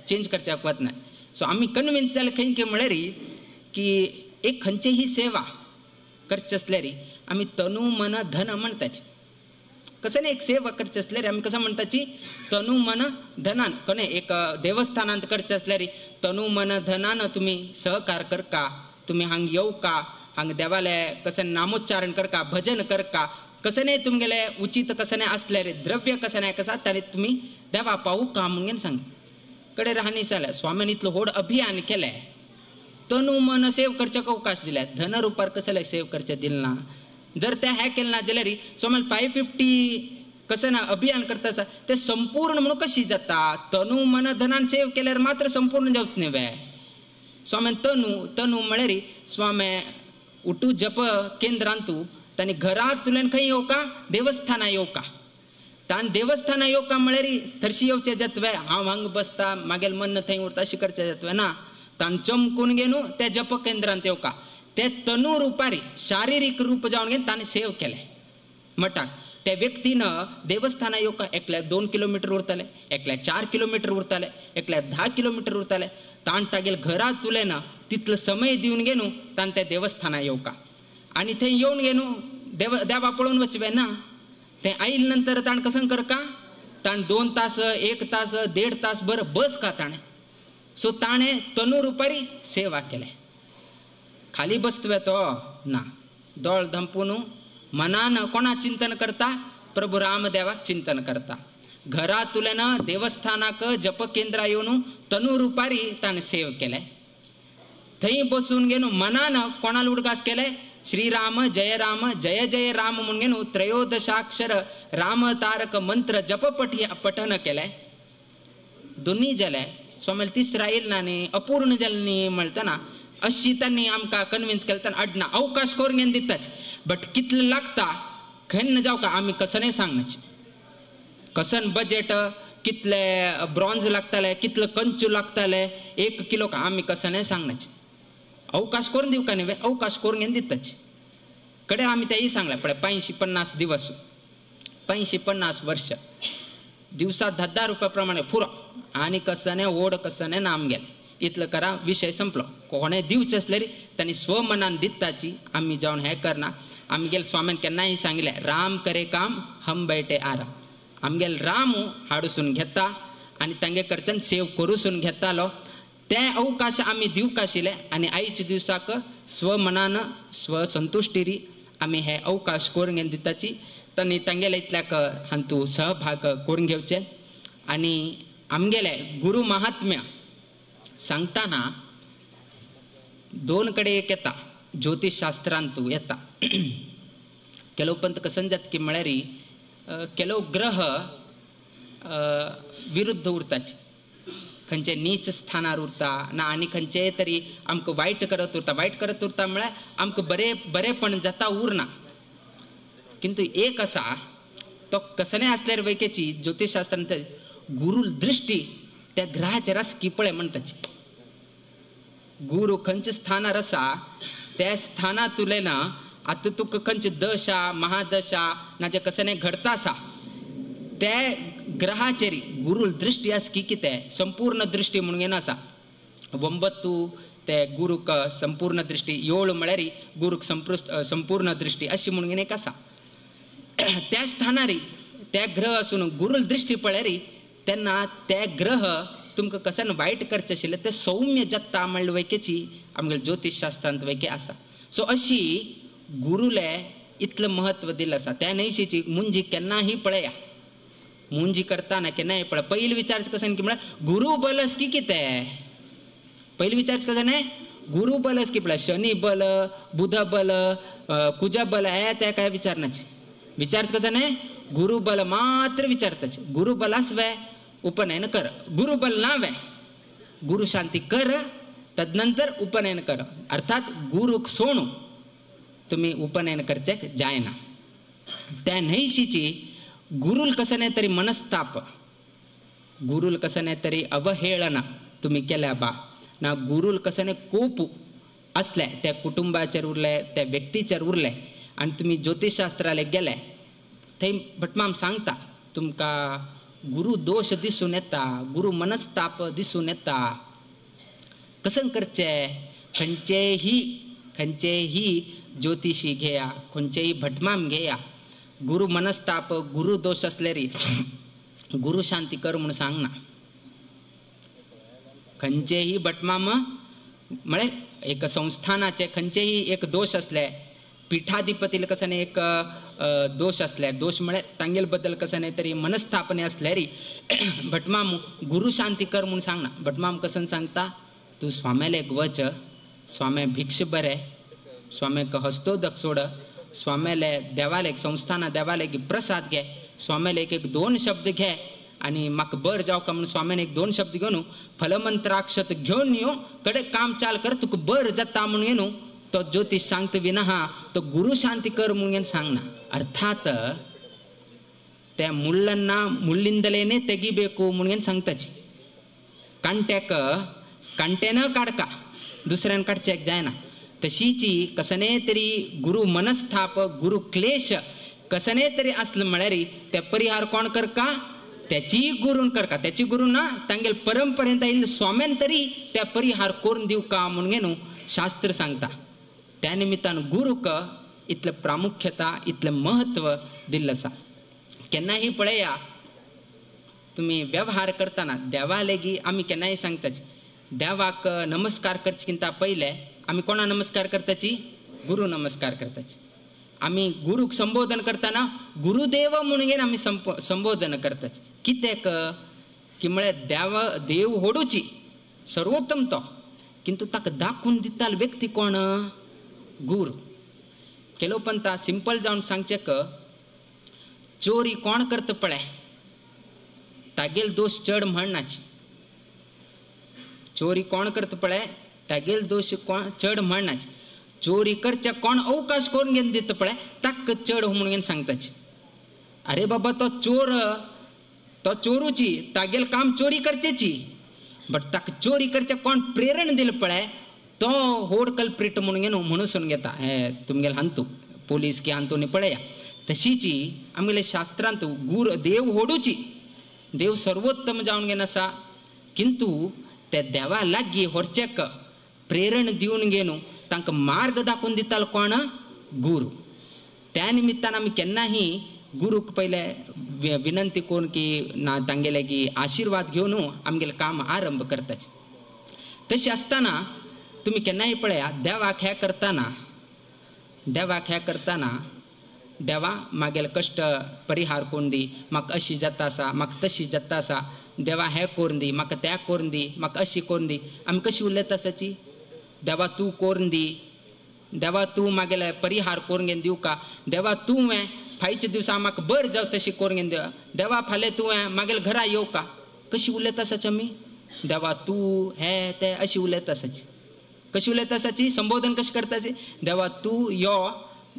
चेंज करच्याक वतना सो आमी कन्विन्स जाले खंय की म्हळ्यार की एक खंयचीही सेवा करचे आसल्यार आमी तनू मन धन म्हणटाची कसं एक सेवा करचे आसल्यार आमी कसं म्हणटाची तनू मन धनान कोणे एक देवस्थानांत करचे आसल्यार तनू मन धनान तुमी सहकार करका तुमी हांग येवका हांग देवाले कसे नामोच्चारण करका भजन करका कसने तुमगेले उचित कसने असल्यार द्रव्य कसने कसा तारी तुमी देवा पावू का म्हणून सांग कडे राहणी जाल्या स्वामीन इतलो व्हड अभियान केले तनू मन सेव करच्याक अवकाश दिले धन रुपार कसले सेव करचे दिले ना जर ते हे केले ना जाल्यार स्वामीन 550 कसं ना अभियान करता आसा ते संपूर्ण म्हणून कशी जाता तनू मन धनान सेव केल्यार मात्र संपूर्ण जावच न्हय स्वामीन तनू म्हळ्यार स्वामी उठू जप केंद्रांतू तांणी घरांतल्यान खंय येवका देवस्थाना येवका तान देवस्थाना येवका म्हळ्यार थरशी येवचे जातवे हांव हांग बसता मागेल मन थंय उरता अशें करचें जातवे ना तान चमकून घेनू त्या जप केंद्रांत येवका ते तनू रुपारी शारिरीक रूप जावन घेवन ताणें सेव केलें मठाक त्या व्यक्तीनं देवस्थाना येवका एकल्याक 2 किलोमीटर उरताले एकल्याक 4 किलोमीटर उरताले एकल्याक 10 किलोमीटर उरताले ताण तागेल घरांत तुलें तितलो समय दिवन घेनू तान त्या देवस्थाना येवका आनी थंय येवन घेनू देवा पळोवन वचवे ना ते आयिल्ले नंतर ताण कसं करका ताण 2 तास 1 तास 1.5 तास बरं बस का ताणें सो ताणें तनू रुपारी सेवा केले खाली बसतवे तो ना दोळ धंपून मनान कोणा चिंतन करता प्रभू रामदेवाक चिंतन करता घरा तुलेन देवस्थानाक जप केंद्रा येवन तनू रुपारी ताणें सेव केले थंय बसून घेवन मनान कोणाला उडगास केले श्रीराम जय राम म्हणून घेवन 13 राम तारक मंत्र जप पठन केले दोन्ही जाले स्वामी तिसरा येयला ना न्ही अपूर्ण जालें न्ही म्हणटना अशी तांणी आमकां कन्विन्स केलें अडना अवकाश करून घेवन दिताच बट कितलें लागता खंय जावका आमी कसनय सांगनाचे कसन बजेट कितले ब्रॉन्झ लागताले कितले कंचू लागताले 1 किलो का आमी कसनय सांगनाचे अवकाश करून दिवका न्ही अवकाश करून घेवन दिताचे कडे आमी तेही सांगले पळय 550 दिवस 550 वर्ष दिवसा 10 रुपया प्रमाणे पुरो आनी कसने ओड कसने नाम गेले इतलं करा विषय संपलो कोणे दिवचे असल्यार तांणी स्वमनान दिताची आमी जावन हे करना आमगेल स्वामीन केन्नाय सांगले राम करे काम हम बैठे आराम आमगेल राम हाडूसून घेता आनी तांगे कडच्यान सेव करूसून घेतालो ते अवकाश आमी दिवक आशिल्ले आनी आयच्या दिवसाक स्वमनान स्वसंतुष्टीरी आमी हे अवकाश करून घेवन दिताची तांणी तांगेले इतल्याक हातूंत सहभाग करून घेवचे आनी आमगेले गुरु महात्म्य सांगताना 2 कडे एक येता ज्योतिषशास्त्रांत येता केलो पंत कसं जाता की म्हळ्यार केलो ग्रह विरुद्ध उरताचे खंयचे नीच स्थानार उरता ना आनी खंयचे तरी आमकां वायट करत उरता म्हळ्यार आमकां बरेपण जाता उरना किंतु एक असा तो कसं नाही असल्यार वैकेची ज्योतिषशास्त्रांत गुरु दृष्टी त्या ग्रहाचे रस की पळय म्हणटाची. गुरु खंयच्या स्थानार आसा त्या स्थाना तुलेना आता तुका खंयची दशा महादशा नाजे कसं नाही घडता आसा त्या ग्रहाचेर गुरु दृष्टी आसा की कितें संपूर्ण दृष्टी म्हणून आसा. 9 ते गुरुक संपूर्ण दृष्टी 7 म्हळ्यार गुरुक संपूर्ण दृष्टी अशी म्हणून एक आसा. त्या स्थानार त्या ग्रह असून गुरु दृष्टी पळयार तेन्ना ते ग्रह तुमकां कसन वायट करचे आशिल्ले ते सौम्य जत्ता म्हणले वैकेची आमगे ज्योतिषशास्त्रांत वैके आसा. सो अशी गुरुले इतलें म्हत्व दिल्लें आसा. त्या न्हयशीची मुंजी केन्नाही पळया, मुंजी करतना केन्नाय पळय पयलीं विचारचें कशें की म्हळ्यार गुरु बलस की कितें. पयलीं विचारचें कशें न्हय गुरु बलस की पळय शनी बल बुध बल कुज बल हे ते काय विचारनाचे. विचारचें कशें न्हय गुरु बल मात्र विचारताचे. गुरु बलास वे उपनयन कर, गुरु बल ना वे गुरु शांती कर तदनंतर उपनयन कर. अर्थात गुरुक सोडून तुम्ही उपनयन करचेक जायना. त्या न्हयशीची गुरुल कसं नाही तरी मनस्ताप, गुरुल कसं नाही तरी अवहेळना तुम्ही केल्या बा ना गुरुल कसं नाही कोप असले त्या कुटुंबाचेर उरले त्या व्यक्तीचेर उरले आणि तुम्ही ज्योतिषशास्त्राले गेले थंय भटमाम सांगता तुमकां गुरु दोष दिसून येता, गुरु मनस्ताप दिसून येता. कसं करचें खंयचेही ज्योतिशी घेया खंयचेही भटमाम घेया गुरु मनस्ताप गुरु दोष असल्यार गुरु शांती कर म्हणून सांगना. खंयचेही भटमाम म्हळ्यार एक संस्थानाचे खंयचेही एक दोष असले पीठाधिपतीला कसं नाही एक दोष असल्यार दोष म्हळ्यार तांगेल बद्दल कसं नाही तरी मनस्तापने असल्यार भटमाम गुरु शांती कर म्हणून सांगना. भटमाम कसं सांगता तू स्वाम्याला एक वच, स्वाम्या भिक्ष बरे, स्वाम्याक हस्तोदक सोड, स्वाम्याला देवाला एक संस्थाना देवाला एक प्रसाद घे, स्वाम्याला एक 2 शब्द घे आणि म्हाका बर जावका म्हणून स्वाम्याने एक 2 शब्द घेवन फलमंत्राक्षत घेवन येऊ कडे काम चाल कर तुका बर जाता म्हणून येऊ तो ज्योतिष सांगत विना तो गुरु शांती कर म्हणून सांगना. अर्थात त्या मुಳ್ಳನ್ನ ಮುಳ್ಳಿಂದಲೇನೆ ತೆಗಿಬೇಕು म्हणून सांगताची. कांट्याक कांटेनं काढका दुसऱ्यान काढचेक जायना. तशीची कसने तरी गुरु मनस्ताप गुरु क्लेश कसने तरी असलं म्हळ्यार त्या परिहार कोण करका त्याची गुरून करका. त्याची गुरु ना तांगेल परंपरेंत येईल स्वाम्यान तरी त्या परिहार करून दिव का म्हणून शास्त्र सांगता. त्या निमित्तान गुरुक इतलं प्रामुख्यता इतलं महत्व दिल्लं आसा. केन्नाही पळया तुम्ही व्यवहार करताना देवा लेगी आम्ही केन्नाय सांगताची देवाक नमस्कार करचेकिंता पहिले आम्ही कोणा नमस्कार करताची गुरु नमस्कार करताची. आम्ही गुरुक संबोधन करताना गुरुदेव म्हणून आम्ही संबोधन करताची. कित्याक की म्हळ्यार देव होडूची सर्वोत्तम तो किंतु ताका दाखवून दिताल व्यक्ती कोण गुरु. केलोपंता सिंपल जावन सांगचेक चोरी कोण करता पळय तागेल दोष चड म्हणनाची. चोरी कोण करता पळय तागेल दोष कोण चड म्हणनाची. चोरी करचे कोण अवकाश करून घेवन दिता पळय ताक चड म्हणून सांगताची. अरे बाबा तो चोरूची तागेल काम चोरी करचेची बट ताका चोरी करचे कोण प्रेरण दिलं पळय तो होड कल्प्रिट म्हणून घेता. हे तुमगेल हांतू पोलीस की हांतू पळया. तशीची आमगेले शास्त्रांत गुरु देव होडूची देव सर्वोत्तम जावन घेवन आसा किंतु त्या देवा लागीं व्हरचेक प्रेरण दिवन घेवन तांकां मार्ग दाखोवन दितालो कोण गुरु. त्या निमित्तान आमी केन्नाही गुरुक पहिले विनंती करून की ना तांगेले की आशिर्वाद घेवन आमगेलें काम आरंभ करताचे. तशें आसतना तुम्ही केन्नाय पळया देवाक हें करताना देवा मागेल कश्ट परिहार करून दी म्हाका अशी जाता आसा म्हाका तशी जाता आसा देवा हें करून दी म्हाका तें करून दी म्हाका अशी करून दी. आमी कशी उलयता आसाची देवा तूं करून दी देवा तूं मागेले परिहार करून घेवन दिवं का देवा तुवें फायच्या दिवसा म्हाका बर जाव तशी करून घेवन दिव देवा फाल्यां तुवें मागेल घरा येवं का. कशी उलयता आसाची आमी देवा तूं हें तें अशी उलयता आसाची. कशी उलयता आसाची संबोधन कशें करताची देवा तूं यो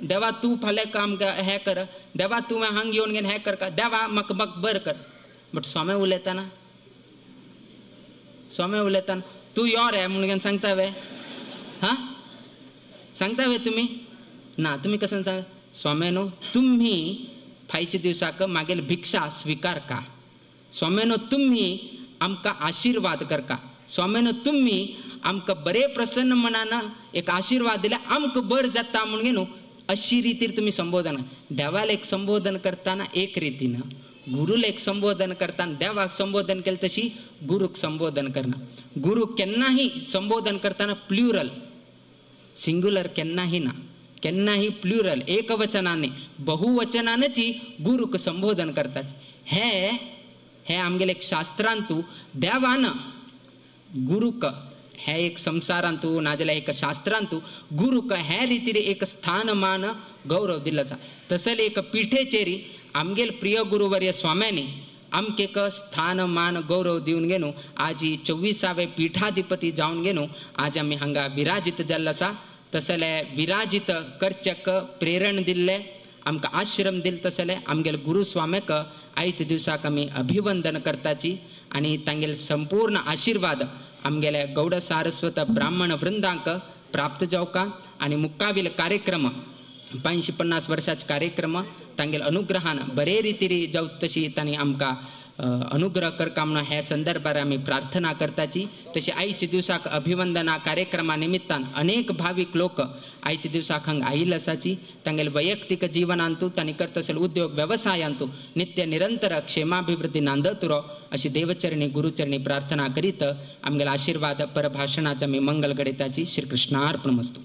देवा तू फाल्या काम हे कर, देवा तू हांग येऊन घेन हे कर का, देवा मक मक बर कर. बट स्वामी उलयताना तू यो रे म्हणून घेन सांगता वे, हा सांगता वे तुम्ही ना, तुम्ही कसं सांग स्वामीनो तुम्ही फायच्या दिवसाक मागेल भिक्षा स्वीकार का, स्वामीनो तुम्ही आमका आशीर्वाद कर का, स्वामीनो तुम्ही आमका बरे प्रसन्न मनानं एक आशीर्वाद दिला, आमक बर जाता म्हणून घेनो अशी रीतीर तुम्ही संबोधन. देवाला एक संबोधन करताना एक रीतीनं, गुरुला एक संबोधन करताना देवाक संबोधन केलं तशी गुरुक संबोधन करणं. गुरु केन्नाही संबोधन करताना प्ल्युरल, सिंग्युलर केन्नाही ना, केन्नाही प्ल्युरल एकवचनाने बहुवचनानची गुरुक संबोधन करतात. हे आमगेले एक शास्त्रांतू देवानं गुरुक हे एक संसारांतू नाजाल्यार एक शास्त्रांतू गुरुक हे रितीने एक स्थानमान गौरव दिल्लो. तसले एक पिठेचेरी आमगेल प्रिय गुरुवर्य स्वाम्यानी आमके एक स्थानमान गौरव दिवन गेनो. आज ही 24वे पीठाधिपती जावन गेनो. आज आम्ही हांगा विराजित जाल्लो आसा. तसले विराजित करचेक प्रेरण दिल्ले, आमकां आश्रम दिल. तसले आमगेल गुरुस्वाम्याक आयच्या दिवसाक आमी अभिवंदन करताची आनी तांगेल संपूर्ण आशीर्वाद आमगेले गौड सारस्वत ब्राह्मण वृंदांक प्राप्त जावका. आनी मुक्कावील कार्यक्रम 50 वर्षाचे कार्यक्रम तांगेल अनुग्रहान बरे रितीरी जावत तशी तांणी आमकां अनुग्रह करका म्हणून ह्या संदर्भात आम्ही प्रार्थना करताची. तशी आयच्या दिवसाक अभिवंदना कार्यक्रमा निमित्तान अनेक भाविक लोक आयच्या दिवसाक हांगा आयिल्ले आसाची. तांगेल वैयक्तीक जिवनांतू तांणी करत असेल उद्योग व्यवसायांतू नित्य निरंतर क्षेमाभिवृद्धी नांदतुरो अशी देवचरणी गुरुचरणी प्रार्थना करीत आमगेल आशीर्वाद परभाषणाचा मी मंगल गणिताची. श्री कृष्णार्पणमस्तु.